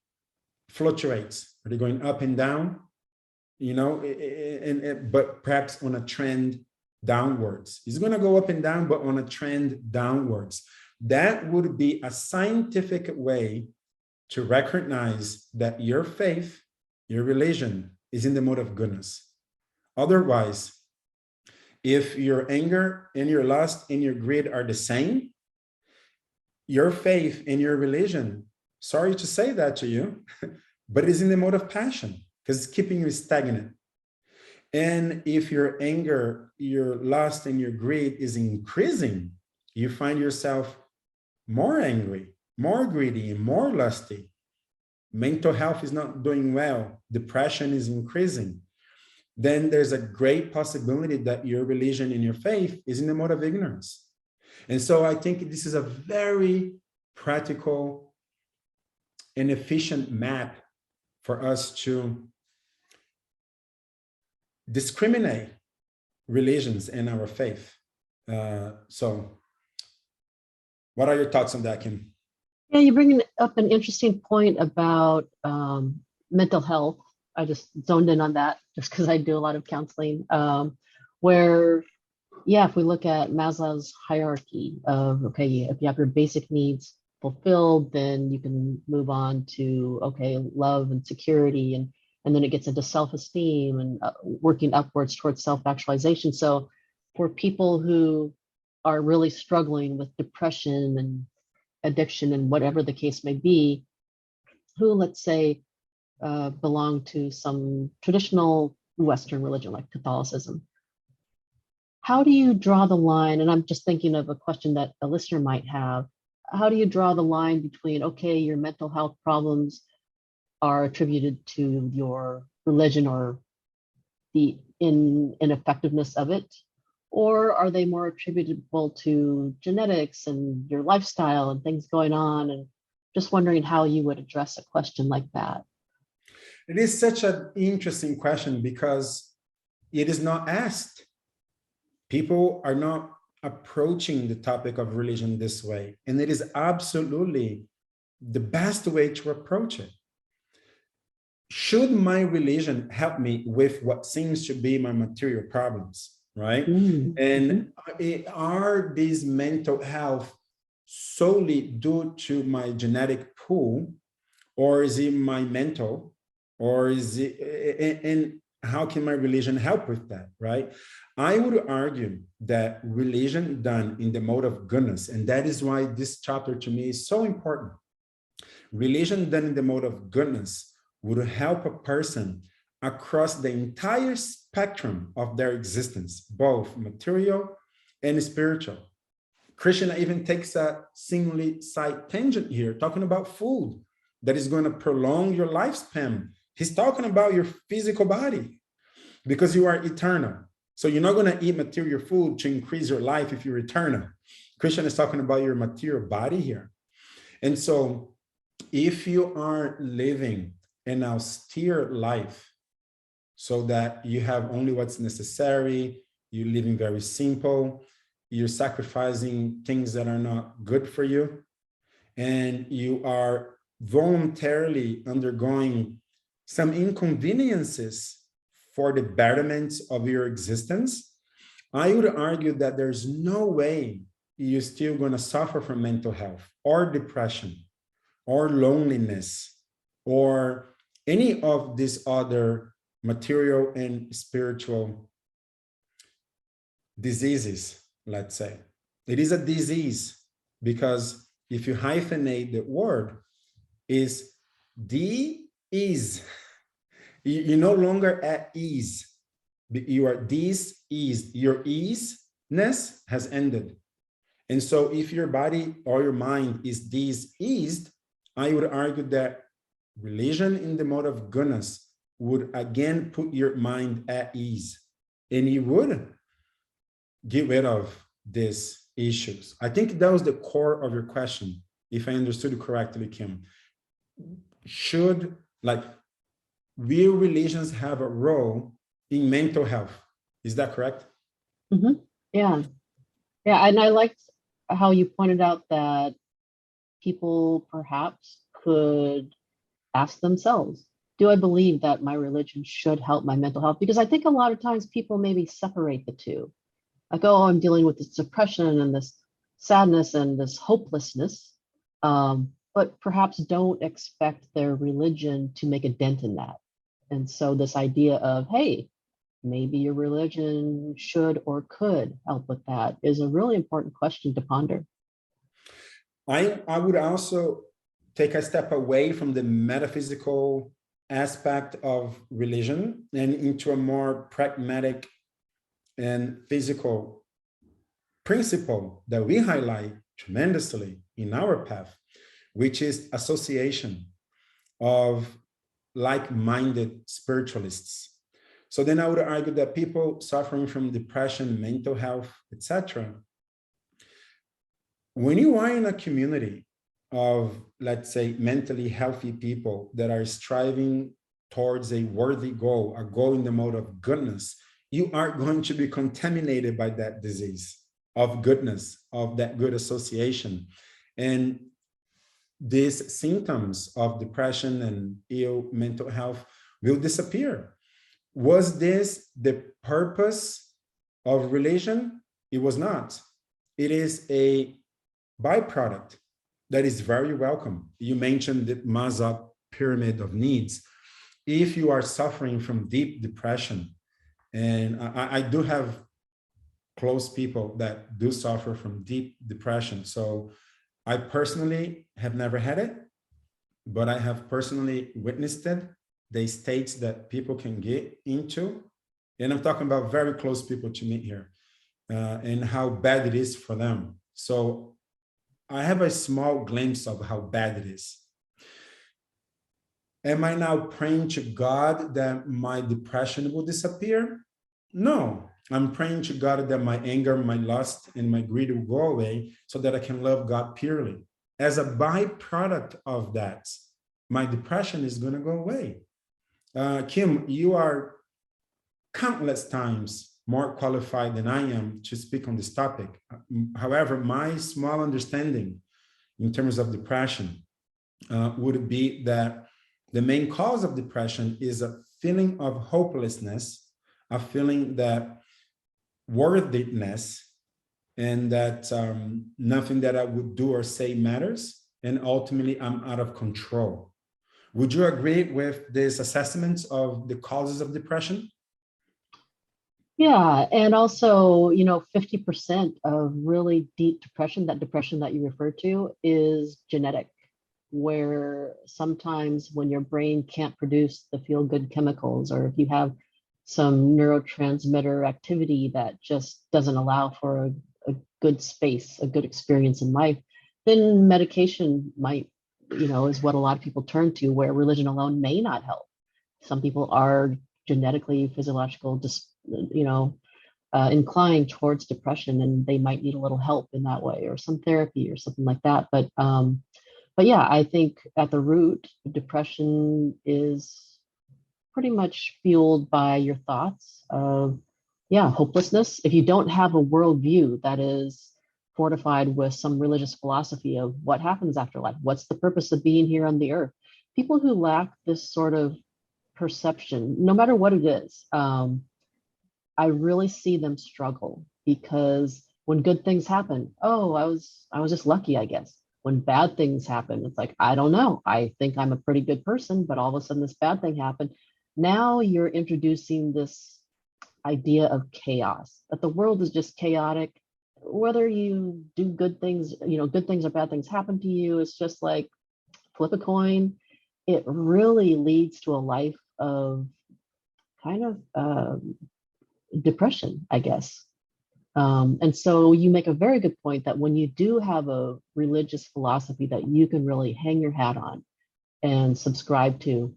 fluctuates. Are they going up and down? You know, but perhaps on a trend downwards. It's going to go up and down, but on a trend downwards. That would be a scientific way to recognize that your faith, your religion is in the mode of goodness. Otherwise, if your anger and your lust and your greed are the same, your faith and your religion, sorry to say that to you, but it's in the mode of passion because it's keeping you stagnant. And if your anger, your lust, and your greed is increasing, you find yourself more angry, more greedy, and more lusty. Mental health is not doing well. Depression is increasing. Then there's a great possibility that your religion and your faith is in the mode of ignorance. And so I think this is a very practical and efficient map for us to discriminate religions and our faith. So what are your thoughts on that, Kim? Yeah, you bring up an interesting point about mental health. I just zoned in on that just because I do a lot of counseling, where, yeah, if we look at Maslow's hierarchy of, okay, if you have your basic needs fulfilled, then you can move on to, okay, love and security, and then it gets into self-esteem and working upwards towards self-actualization. So for people who are really struggling with depression and addiction and whatever the case may be, who, let's say, belong to some traditional Western religion like Catholicism, how do you draw the line? And I'm just thinking of a question that a listener might have. How do you draw the line between, okay, your mental health problems are attributed to your religion or the ineffectiveness of it, or are they more attributable to genetics and your lifestyle and things going on? And just wondering how you would address a question like that. It is such an interesting question because it is not asked. People are not approaching the topic of religion this way. And it is absolutely the best way to approach it. Should my religion help me with what seems to be my material problems, right? Mm-hmm. And are these mental health solely due to my genetic pool, or is it my mental, or is it, and how can my religion help with that, right? I would argue that religion done in the mode of goodness, and that is why this chapter to me is so important. Religion done in the mode of goodness would help a person across the entire spectrum of their existence, both material and spiritual. Krishna even takes a seemingly side tangent here, talking about food that is going to prolong your lifespan. He's talking about your physical body because you are eternal. So you're not going to eat material food to increase your life if you're eternal. Krishna is talking about your material body here. And so if you are living an austere life so that you have only what's necessary, you're living very simple, you're sacrificing things that are not good for you, and you are voluntarily undergoing some inconveniences for the betterment of your existence, I would argue that there's no way you're still going to suffer from mental health or depression or loneliness or any of these other material and spiritual diseases, let's say. It is a disease because if you hyphenate the word, is de-ease. You're no longer at ease. You are dis-eased. Your easiness has ended. And so if your body or your mind is dis-eased, I would argue that religion in the mode of goodness would again put your mind at ease. and you would get rid of these issues. I think that was the core of your question, if I understood it correctly, Kim. Should, like, will religions have a role in mental health? Is that correct? Mhm. Yeah. Yeah. And I liked how you pointed out that people perhaps could ask themselves, do I believe that my religion should help my mental health? Because I think a lot of times people maybe separate the two. Like, oh, I'm dealing with this depression and this sadness and this hopelessness, but perhaps don't expect their religion to make a dent in that. And so this idea of, hey, maybe your religion should or could help with that is a really important question to ponder. I would also take a step away from the metaphysical aspect of religion and into a more pragmatic and physical principle that we highlight tremendously in our path, which is association of like-minded spiritualists. So then I would argue that people suffering from depression, mental health, etc., when you are in a community of, let's say, mentally healthy people that are striving towards a worthy goal, a goal in the mode of goodness, you are going to be contaminated by that disease of goodness, of that good association. And these symptoms of depression and ill mental health will disappear. Was this the purpose of religion? It was not. It is a byproduct that is very welcome. You mentioned the Maslow pyramid of needs. If you are suffering from deep depression, and I do have close people that do suffer from deep depression. So I personally have never had it, but I have personally witnessed it, the states that people can get into. And I'm talking about very close people to me here, and how bad it is for them. So I have a small glimpse of how bad it is. Am I now praying to God that my depression will disappear? No, I'm praying to God that my anger, my lust, and my greed will go away so that I can love God purely. As a byproduct of that, my depression is going to go away. Kim, you are countless times more qualified than I am to speak on this topic. However, my small understanding in terms of depression would be that the main cause of depression is a feeling of hopelessness, a feeling that worthiness, and that nothing that I would do or say matters, and ultimately I'm out of control. Would you agree with this assessment of the causes of depression? Yeah, and also, 50% of really deep depression, that depression that you referred to, is genetic, where sometimes when your brain can't produce the feel-good chemicals, or if you have some neurotransmitter activity that just doesn't allow for a good space, a good experience in life, then medication might, is what a lot of people turn to, where religion alone may not help. Some people are genetically, physiological, inclined towards depression, and they might need a little help in that way, or some therapy or something like that. But yeah, I think at the root, depression is pretty much fueled by your thoughts of, yeah, hopelessness. If you don't have a worldview that is fortified with some religious philosophy of what happens after life, what's the purpose of being here on the earth, people who lack this sort of perception, no matter what it is, I really see them struggle, because when good things happen, oh, I was just lucky, I guess. When bad things happen, it's like, I don't know. I think I'm a pretty good person, but all of a sudden this bad thing happened. Now you're introducing this idea of chaos, that the world is just chaotic. Whether you do good things, good things or bad things happen to you, it's just like flip a coin. It really leads to a life of kind of depression, I guess. And so you make a very good point that when you do have a religious philosophy that you can really hang your hat on and subscribe to,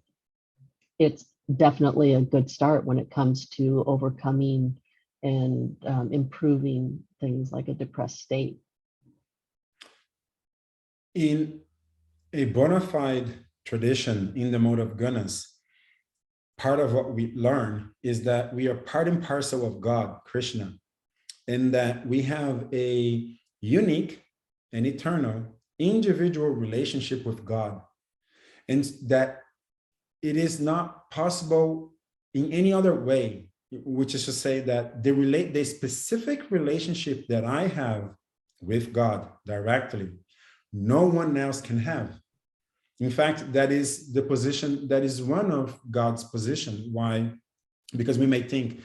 it's definitely a good start when it comes to overcoming and improving things like a depressed state. In a bona fide tradition in the mode of goodness, part of what we learn is that we are part and parcel of God, Krishna, and that we have a unique and eternal individual relationship with God, and that it is not possible in any other way, which is to say that the specific relationship that I have with God directly, no one else can have. In fact, that is the position, that is one of God's position. Why? Because we may think,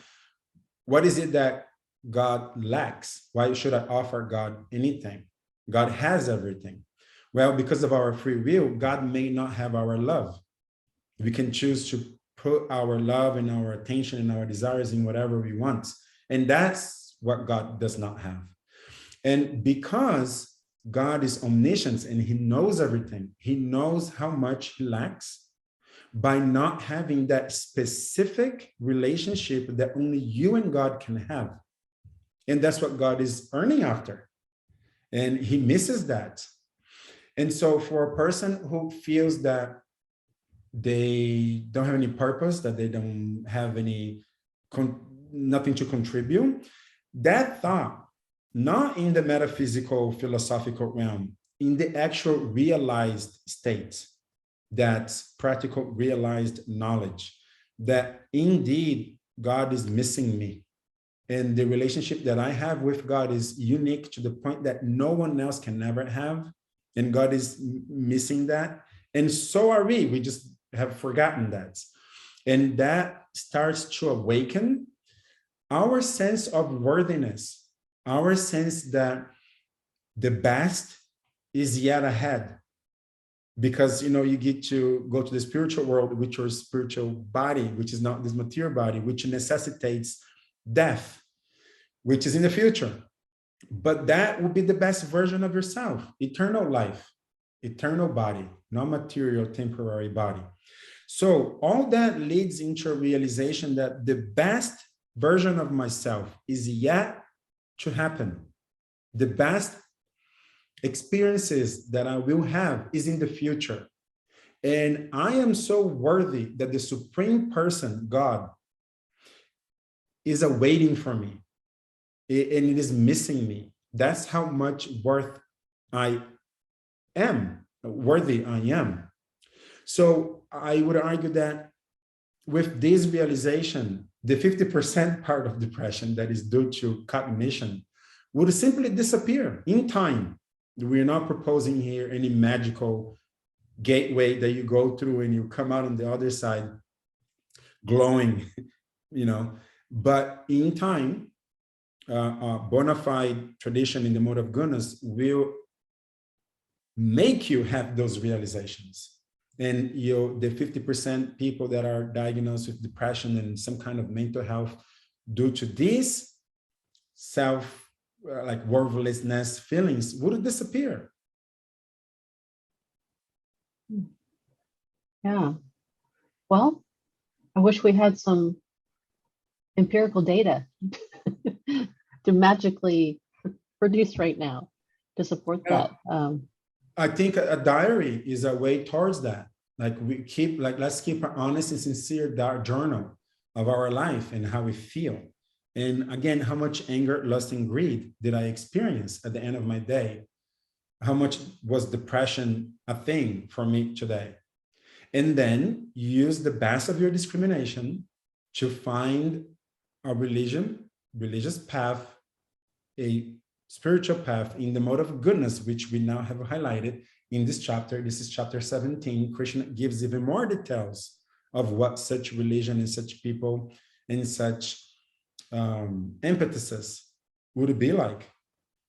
what is it that God lacks? Why should I offer God anything? God has everything. Well, because of our free will, God may not have our love. We can choose to put our love and our attention and our desires in whatever we want. And that's what God does not have. And because God is omniscient and he knows everything, he knows how much he lacks. By not having that specific relationship that only you and God can have. And that's what God is earning after. And he misses that. And so for a person who feels that they don't have any purpose, that they don't have nothing to contribute, that thought, not in the metaphysical, philosophical realm, in the actual realized state, that practical realized knowledge, that indeed God is missing me. And the relationship that I have with God is unique to the point that no one else can ever have. And God is missing that. And so are we. We just have forgotten that. And that starts to awaken our sense of worthiness, our sense that the best is yet ahead. Because, you get to go to the spiritual world with your spiritual body, which is not this material body, which necessitates death, which is in the future. But that will be the best version of yourself, eternal life, eternal body, not material, temporary body. So all that leads into a realization that the best version of myself is yet to happen. The best experiences that I will have is in the future. And I am so worthy that the supreme person, God, is awaiting for me. And it is missing me. That's how much worthy I am. So I would argue that with this realization, the 50% part of depression that is due to cognition would simply disappear in time. We're not proposing here any magical gateway that you go through and you come out on the other side glowing, but in time, bona fide tradition in the mode of goodness will make you have those realizations. And the 50% people that are diagnosed with depression and some kind of mental health due to these worthlessness feelings would disappear. Yeah. Well, I wish we had some empirical data to magically produce right now to support that. I think a diary is a way towards that. Let's keep an honest and sincere journal of our life and how we feel. And again, how much anger, lust, and greed did I experience at the end of my day? How much was depression a thing for me today? And then use the best of your discrimination to find a religious path, a spiritual path in the mode of goodness, which we now have highlighted in this chapter. This is chapter 17. Krishna gives even more details of what such religion and such people and such emphasis would be like.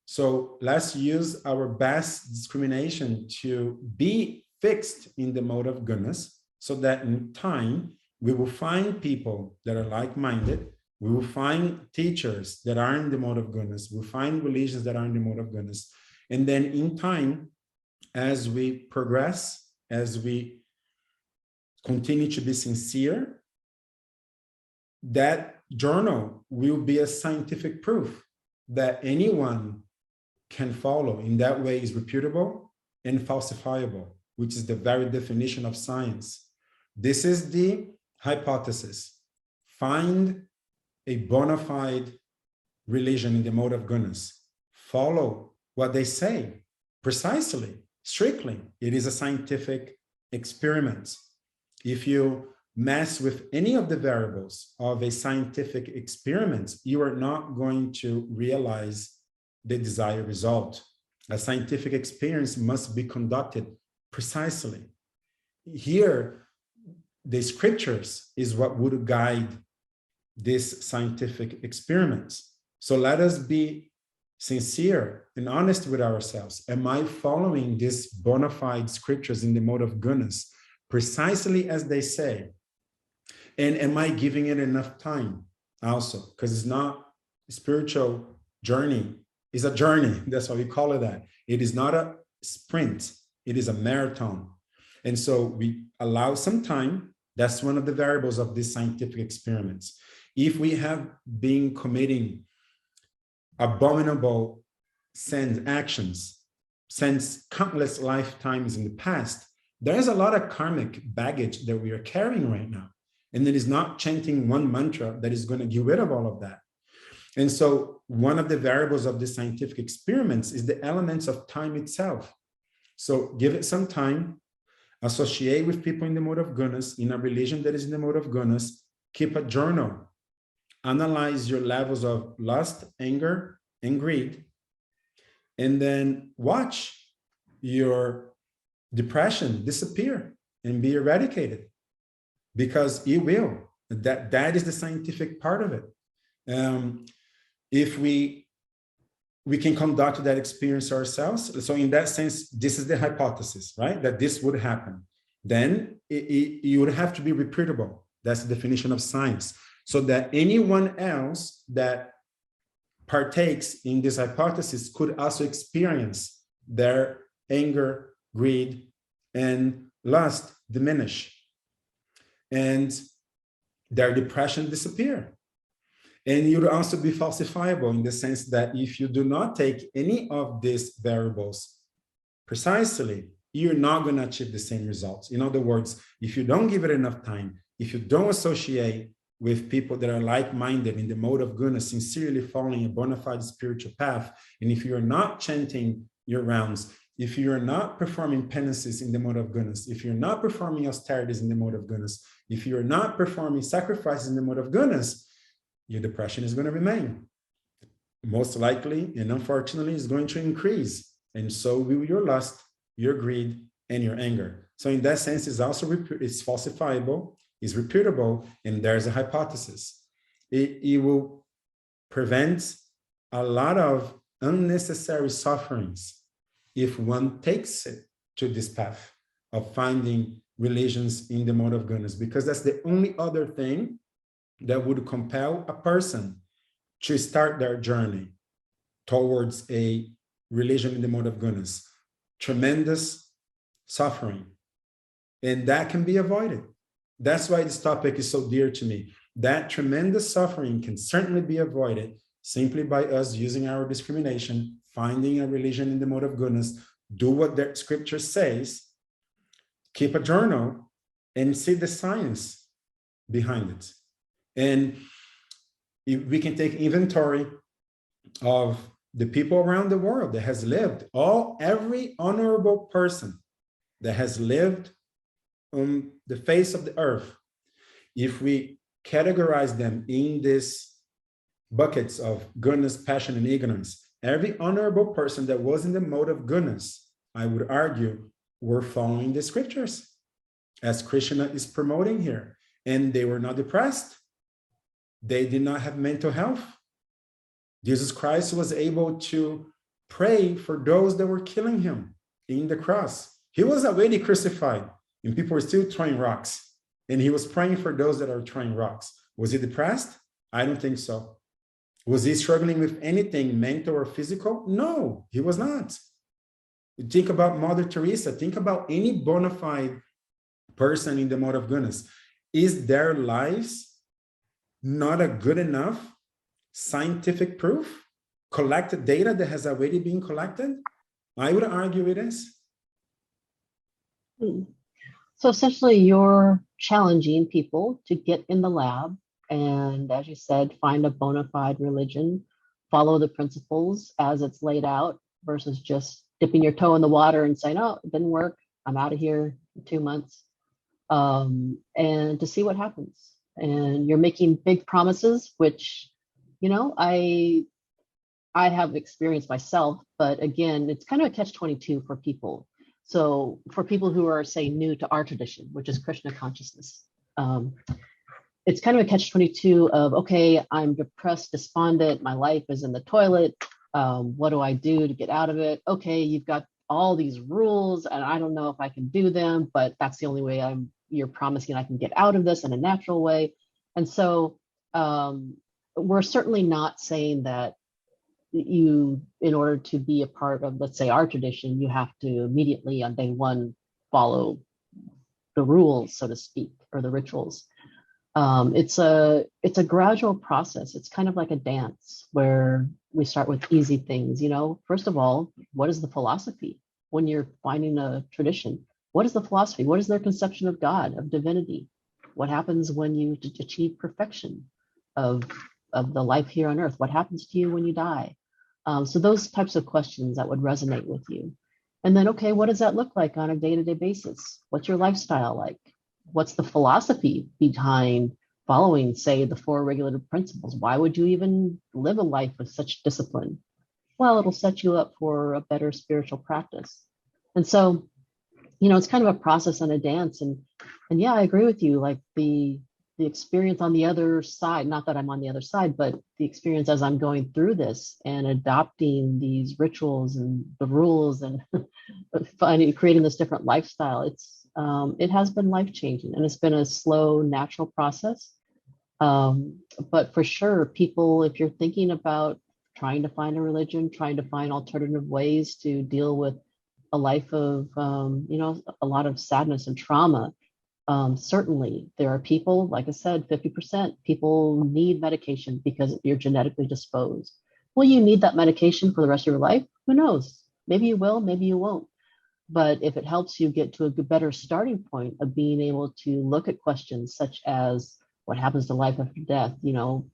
So let's use our best discrimination to be fixed in the mode of goodness, so that in time we will find people that are like-minded. We will find teachers that are in the mode of goodness. We'll find religions that are in the mode of goodness. And then in time, as we progress, as we continue to be sincere, that journal will be a scientific proof that anyone can follow. In that way, is reputable and falsifiable, which is the very definition of science. This is the hypothesis. Find a bona fide religion in the mode of goodness. Follow what they say precisely, strictly. It is a scientific experiment. If you mess with any of the variables of a scientific experiment, you are not going to realize the desired result. A scientific experience must be conducted precisely. Here, the scriptures is what would guide this scientific experiment. So let us be sincere and honest with ourselves. Am I following these bona fide scriptures in the mode of goodness precisely as they say? And am I giving it enough time also? Because it's not a spiritual journey. It's a journey. That's why we call it that. It is not a sprint. It is a marathon. And so we allow some time. That's one of the variables of these scientific experiments. If we have been committing abominable sin actions since countless lifetimes in the past, there's a lot of karmic baggage that we are carrying right now. And it is not chanting one mantra that is going to get rid of all of that. And so one of the variables of the scientific experiments is the elements of time itself. So give it some time, associate with people in the mode of goodness, in a religion that is in the mode of goodness, keep a journal, analyze your levels of lust, anger, and greed, and then watch your depression disappear and be eradicated, because it will. That is the scientific part of it. If we can conduct that experience ourselves. So in that sense, this is the hypothesis, right? That this would happen. Then it would have to be repeatable. That's the definition of science. So that anyone else that partakes in this hypothesis could also experience their anger, greed, and lust diminish, and their depression disappear. And you'd also be falsifiable in the sense that if you do not take any of these variables precisely, you're not going to achieve the same results. In other words, if you don't give it enough time, if you don't associate with people that are like-minded in the mode of goodness, sincerely following a bona fide spiritual path, and if you're not chanting your rounds, if you're not performing penances in the mode of goodness, if you're not performing austerities in the mode of goodness, if you're not performing sacrifices in the mode of goodness, your depression is going to remain. Most likely, and unfortunately, is going to increase. And so will your lust, your greed, and your anger. So in that sense, it's also it's falsifiable, is reputable, and there's a hypothesis. It will prevent a lot of unnecessary sufferings if one takes it to this path of finding religions in the mode of goodness, because that's the only other thing that would compel a person to start their journey towards a religion in the mode of goodness. Tremendous suffering, and that can be avoided. That's why this topic is so dear to me. That tremendous suffering can certainly be avoided simply by us using our discrimination, finding a religion in the mode of goodness, do what the scripture says, keep a journal, and see the science behind it. And if we can take inventory of the people around the world that has lived, every honorable person that has lived on the face of the earth, if we categorize them in these buckets of goodness, passion, and ignorance, every honorable person that was in the mode of goodness, I would argue, were following the scriptures, as Krishna is promoting here. And they were not depressed. They did not have mental health. Jesus Christ was able to pray for those that were killing him in the cross. He was already crucified, and people were still throwing rocks. And he was praying for those that are throwing rocks. Was he depressed? I don't think so. Was he struggling with anything mental or physical? No, he was not. Think about Mother Teresa. Think about any bona fide person in the mode of goodness. Is their lives not a good enough scientific proof, collected data that has already been collected? I would argue it is. Hmm. So essentially, you're challenging people to get in the lab and, as you said, find a bona fide religion, follow the principles as it's laid out versus just dipping your toe in the water and saying, oh, it didn't work. I'm out of here in 2 months. And to see what happens. And you're making big promises, which, I have experienced myself, but again, it's kind of a catch-22 for people. So for people who are, say, new to our tradition, which is Krishna consciousness, it's kind of a catch-22 of, okay, I'm depressed, despondent, my life is in the toilet. What do I do to get out of it? Okay, you've got all these rules and I don't know if I can do them, but that's the only way you're promising I can get out of this in a natural way. And so we're certainly not saying that in order to be a part of, let's say, our tradition, you have to immediately on day one follow the rules, so to speak, or the rituals. It's a gradual process. It's kind of like a dance where we start with easy things. First of all, what is the philosophy when you're finding a tradition? What is the philosophy? What is their conception of God, of divinity? What happens when you achieve perfection of the life here on earth? What happens to you when you die? So those types of questions that would resonate with you. And then, okay, what does that look like on a day-to-day basis? What's your lifestyle like? What's the philosophy behind following, say, the 4 regulative principles? Why would you even live a life with such discipline? Well, it'll set you up for a better spiritual practice. And so, it's kind of a process and a dance. And yeah, I agree with you. Like the experience on the other side, not that I'm on the other side, but the experience as I'm going through this and adopting these rituals and the rules and creating this different lifestyle, it has been life-changing, and it's been a slow, natural process. But for sure, people, if you're thinking about trying to find a religion, trying to find alternative ways to deal with a life of, a lot of sadness and trauma, certainly there are people, like I said, 50% people need medication because you're genetically disposed. Will you need that medication for the rest of your life? Who knows? Maybe you will, maybe you won't. But if it helps you get to a better starting point of being able to look at questions such as what happens to life after death,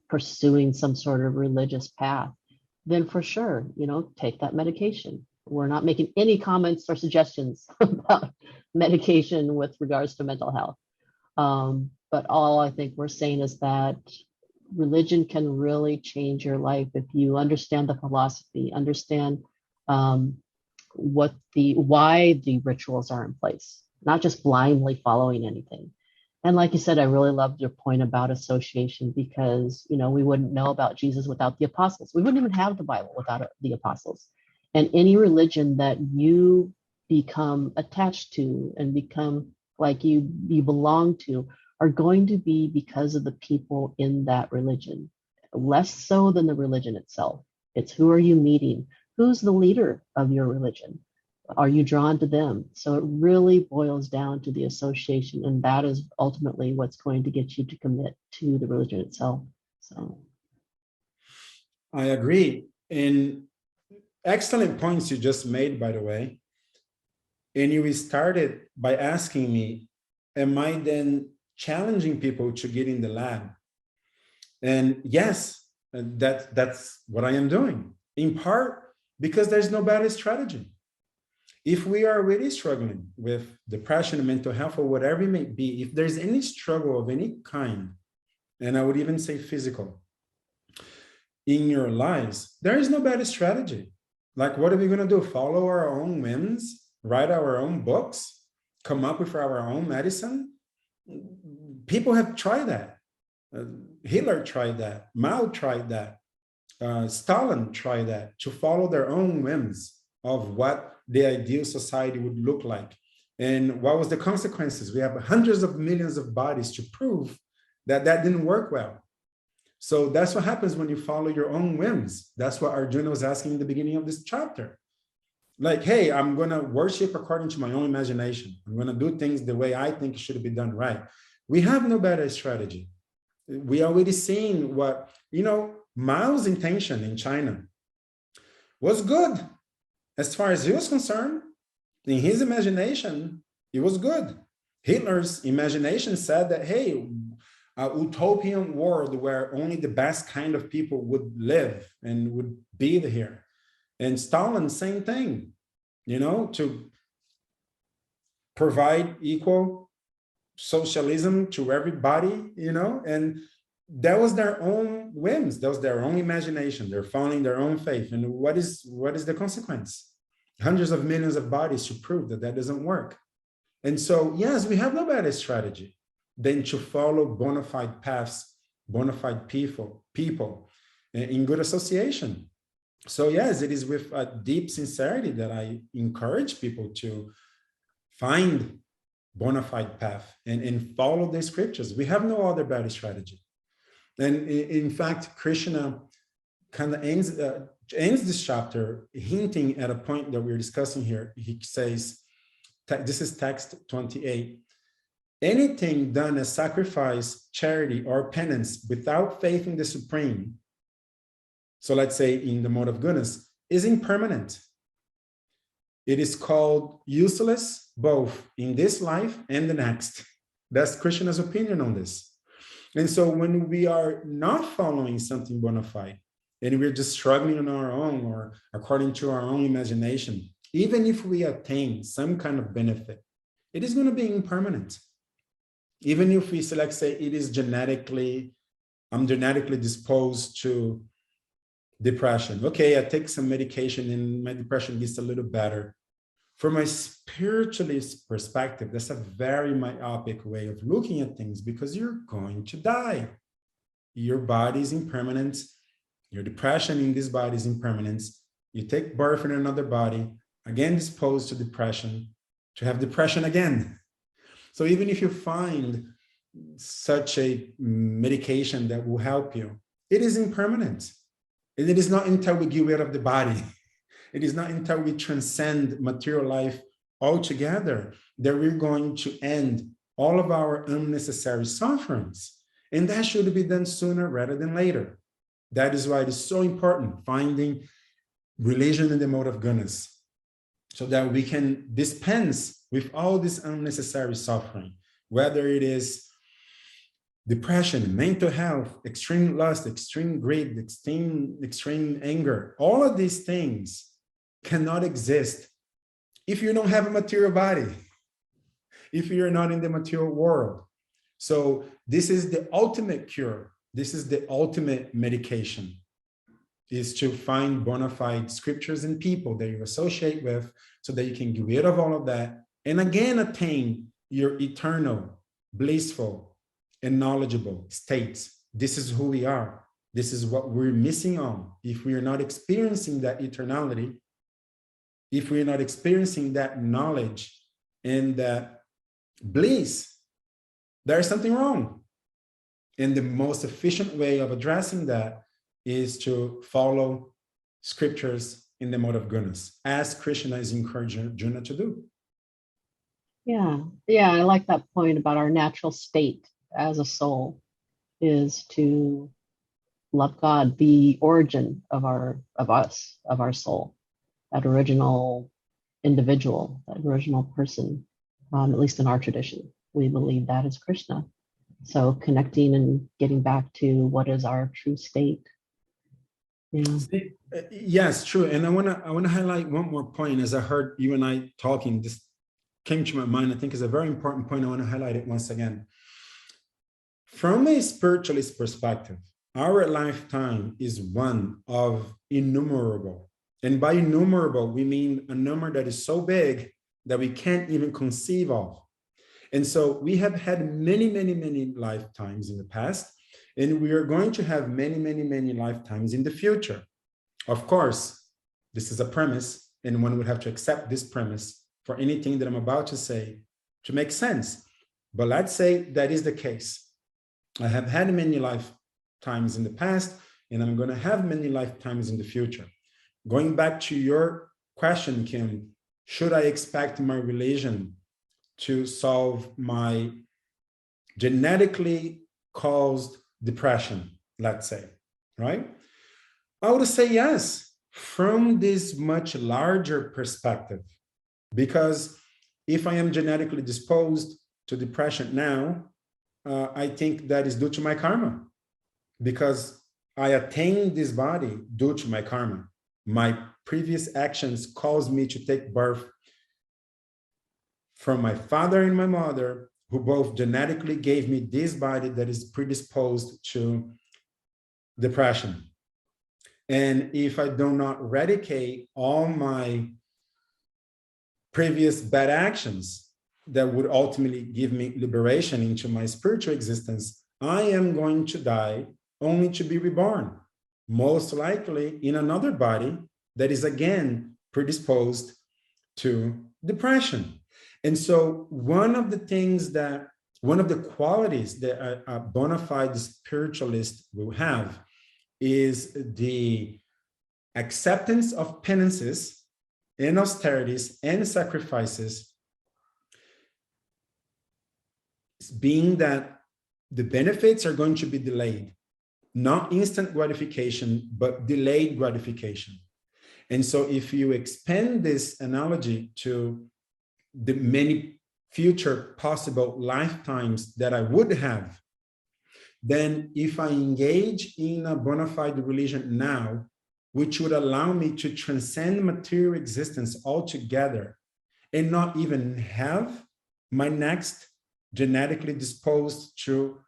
pursuing some sort of religious path, then for sure, take that medication. We're not making any comments or suggestions about medication with regards to mental health. But all I think we're saying is that religion can really change your life if you understand the philosophy, understand why the rituals are in place, not just blindly following anything. And like you said, I really loved your point about association because, we wouldn't know about Jesus without the apostles. We wouldn't even have the Bible without the apostles. And any religion that you become attached to and become like you belong to are going to be because of the people in that religion, less so than the religion itself. It's who are you meeting? Who's the leader of your religion? Are you drawn to them? So it really boils down to the association, and that is ultimately what's going to get you to commit to the religion itself. So I agree. And excellent points you just made, by the way. And you started by asking me, am I then challenging people to get in the lab? And yes, that's what I am doing, in part because there's no better strategy. If we are really struggling with depression and mental health or whatever it may be, if there's any struggle of any kind, and I would even say physical, in your lives, there is no better strategy. Like, what are we going to do? Follow our own whims, write our own books, come up with our own medicine? People have tried that. Hitler tried that. Mao tried that. Stalin tried that, to follow their own whims of what the ideal society would look like. And what was the consequences? We have hundreds of millions of bodies to prove that that didn't work well. So that's what happens when you follow your own whims. That's what Arjuna was asking in the beginning of this chapter. Like, hey, I'm going to worship according to my own imagination. I'm going to do things the way I think it should be done right. We have no better strategy. We already seen what, Mao's intention in China was good. As far as he was concerned, in his imagination, it was good. Hitler's imagination said that, hey, a utopian world where only the best kind of people would live and would be here. And Stalin, same thing, to provide equal socialism to everybody, and that was their own whims, that was their own imagination. They're following their own faith. And what is the consequence? Hundreds of millions of bodies to prove that doesn't work. And so, yes, we have no better strategy than to follow bona fide paths, bona fide people in good association. So yes, it is with a deep sincerity that I encourage people to find bona fide path and follow the scriptures. We have no other better strategy. And in fact, Krishna kind of ends this chapter hinting at a point that we're discussing here. He says, this is text 28, anything done as sacrifice, charity, or penance without faith in the Supreme, so let's say in the mode of goodness, is impermanent. It is called useless both in this life and the next. That's Krishna's opinion on this. And so when we are not following something bona fide, and we're just struggling on our own or according to our own imagination, even if we attain some kind of benefit, it is going to be impermanent. Even if we select, say, I'm genetically disposed to depression. Okay, I take some medication and my depression gets a little better. From a spiritualist perspective, that's a very myopic way of looking at things, because you're going to die. Your body is impermanent. Your depression in this body is impermanent. You take birth in another body, again disposed to depression, to have depression again. So even if you find such a medication that will help you, it is impermanent. And it is not until we get rid of the body, it is not until we transcend material life altogether that we're going to end all of our unnecessary sufferings. And that should be done sooner rather than later. That is why it is so important finding religion in the mode of goodness, so that we can dispense with all this unnecessary suffering, whether it is depression, mental health, extreme lust, extreme greed, extreme anger. All of these things cannot exist if you don't have a material body, if you're not in the material world. So this is the ultimate cure. This is the ultimate medication, is to find bona fide scriptures and people that you associate with, so that you can get rid of all of that and again attain your eternal, blissful, and knowledgeable states. This is who we are. This is what we're missing on. If we are not experiencing that eternality, if we're not experiencing that knowledge and that bliss, there's something wrong. And the most efficient way of addressing that is to follow scriptures in the mode of goodness, as Krishna is encouraging Arjuna to do. Yeah, I like that point about our natural state as a soul is to love God, the origin of our soul, that original individual, that original person, at least in our tradition. We believe that is Krishna. So connecting and getting back to what is our true state. Yeah. Yes, true. And I want to highlight one more point. As I heard you and I talking, this came to my mind. I think is a very important point. I want to highlight it once again. From a spiritualist perspective, our lifetime is one of innumerable. And by innumerable, we mean a number that is so big that we can't even conceive of. And so we have had many, many, many lifetimes in the past, and we are going to have many, many, many lifetimes in the future. Of course, this is a premise, and one would have to accept this premise for anything that I'm about to say to make sense. But let's say that is the case. I have had many lifetimes in the past, and I'm going to have many lifetimes in the future. Going back to your question, Kim, should I expect my religion to solve my genetically caused depression, let's say, right? I would say yes, from this much larger perspective, because if I am genetically disposed to depression now, I think that is due to my karma, because I attained this body due to my karma. My previous actions caused me to take birth from my father and my mother, who both genetically gave me this body that is predisposed to depression. And if I do not eradicate all my previous bad actions that would ultimately give me liberation into my spiritual existence, I am going to die only to be reborn, most likely in another body that is again predisposed to depression. And so one of the qualities that a bona fide spiritualist will have is the acceptance of penances and austerities and sacrifices, being that the benefits are going to be delayed, not instant gratification, but delayed gratification. And so if you expand this analogy to the many future possible lifetimes that I would have, then if I engage in a bona fide religion now, which would allow me to transcend material existence altogether and not even have my next genetically disposed to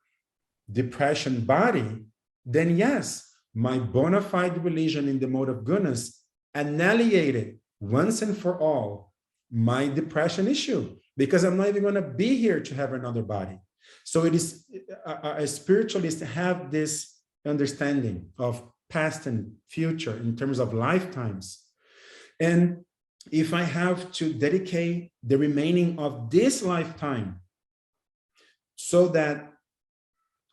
depression body, then yes, my bona fide religion in the mode of goodness annihilated once and for all my depression issue, because I'm not even going to be here to have another body. So it is a spiritualist have this understanding of past and future in terms of lifetimes. And if I have to dedicate the remaining of this lifetime so that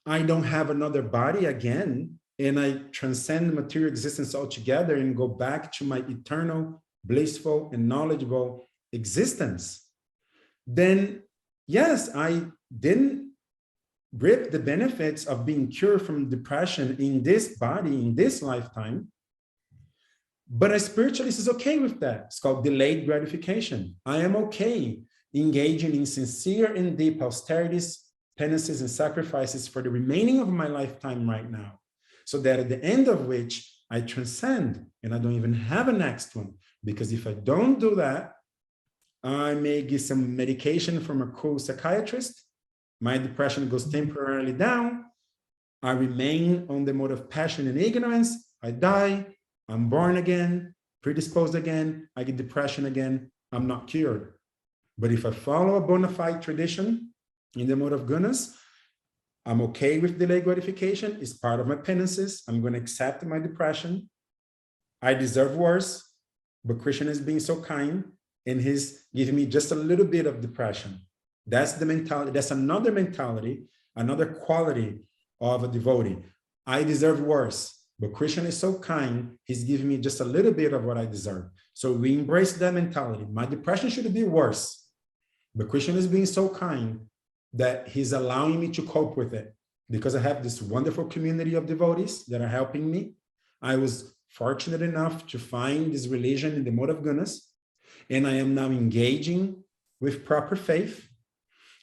I don't have another body again, and I transcend material existence altogether and go back to my eternal, blissful, and knowledgeable existence, then yes, I didn't reap the benefits of being cured from depression in this body, in this lifetime. But a spiritualist is okay with that. It's called delayed gratification. I am okay engaging in sincere and deep austerities, penances, and sacrifices for the remaining of my lifetime right now, so that at the end of which I transcend and I don't even have a next one. Because if I don't do that, I may get some medication from a cool psychiatrist. My depression goes temporarily down. I remain on the mode of passion and ignorance. I die. I'm born again, predisposed again. I get depression again. I'm not cured. But if I follow a bona fide tradition in the mode of goodness, I'm okay with delayed gratification. It's part of my penances. I'm going to accept my depression. I deserve worse, but Krishna is being so kind and he's giving me just a little bit of depression. That's the mentality. That's another mentality, another quality of a devotee. I deserve worse, but Krishna is so kind. He's giving me just a little bit of what I deserve. So we embrace that mentality. My depression should be worse, but Krishna is being so kind that he's allowing me to cope with it, because I have this wonderful community of devotees that are helping me. I was fortunate enough to find this religion in the mode of goodness, and I am now engaging with proper faith.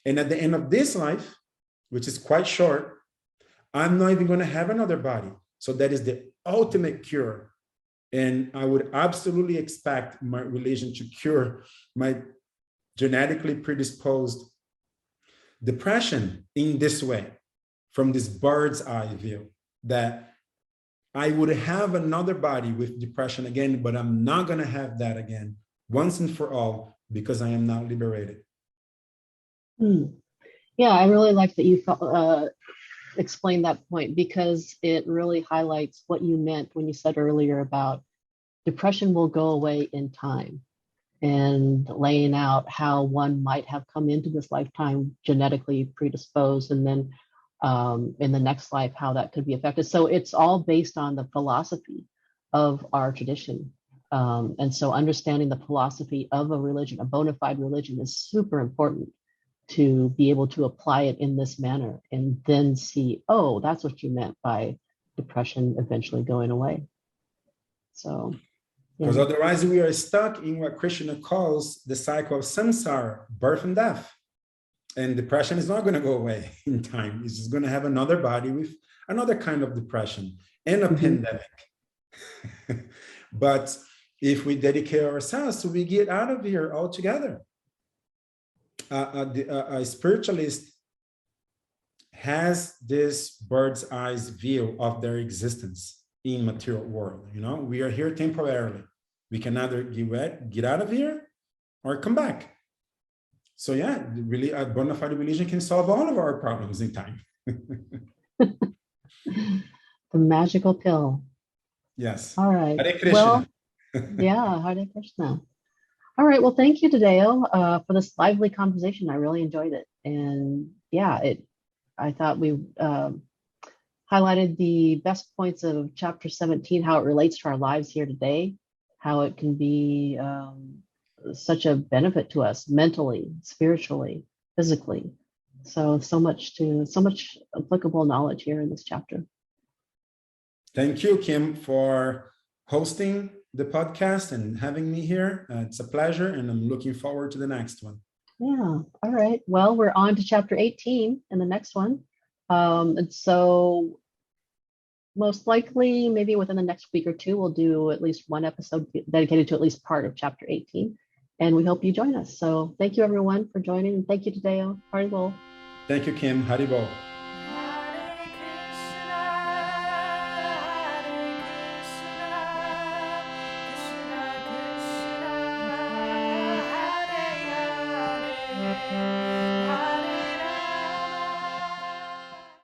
And at the end of this life, which is quite short, I'm not even going to have another body. So that is the ultimate cure. And I would absolutely expect my religion to cure my genetically predisposed depression in this way, from this bird's eye view, that I would have another body with depression again, but I'm not going to have that again once and for all, because I am now liberated. Yeah, I really like that you explained that point, because it really highlights what you meant when you said earlier about depression will go away in time, and laying out how one might have come into this lifetime genetically predisposed, and then in the next life, how that could be affected. So it's all based on the philosophy of our tradition. And so understanding the philosophy of a religion, a bona fide religion, is super important. to be able to apply it in this manner and then see, oh, that's what you meant by depression eventually going away. So, Because yeah. otherwise we are stuck in what Krishna calls the cycle of samsara, birth and death. And depression is not going to go away in time. It's just going to have another body with another kind of depression and a pandemic. But if we dedicate ourselves, so we get out of here altogether. A spiritualist has this bird's eyes view of their existence in material world. You know, we are here temporarily. We can either get out of here or come back. So yeah, really, a bona fide religion can solve all of our problems in time. The magical pill. Yes. All right. Hare Krishna. Well, yeah, Hare Krishna. All right. Well, thank you, Tadeo, for this lively conversation. I really enjoyed it. And yeah, I thought we highlighted the best points of chapter 17, how it relates to our lives here today, how it can be such a benefit to us mentally, spiritually, physically. So much applicable knowledge here in this chapter. Thank you, Kim, for hosting the podcast and having me here. It's a pleasure, and I'm looking forward to the next one. Yeah. All right. Well, we're on to chapter 18 in the next one. And so most likely, maybe within the next week or two, we'll do at least one episode dedicated to at least part of chapter 18. And we hope you join us. So thank you, everyone, for joining. And thank you, Tadeo. Haribol. Thank you, Kim. Haribol.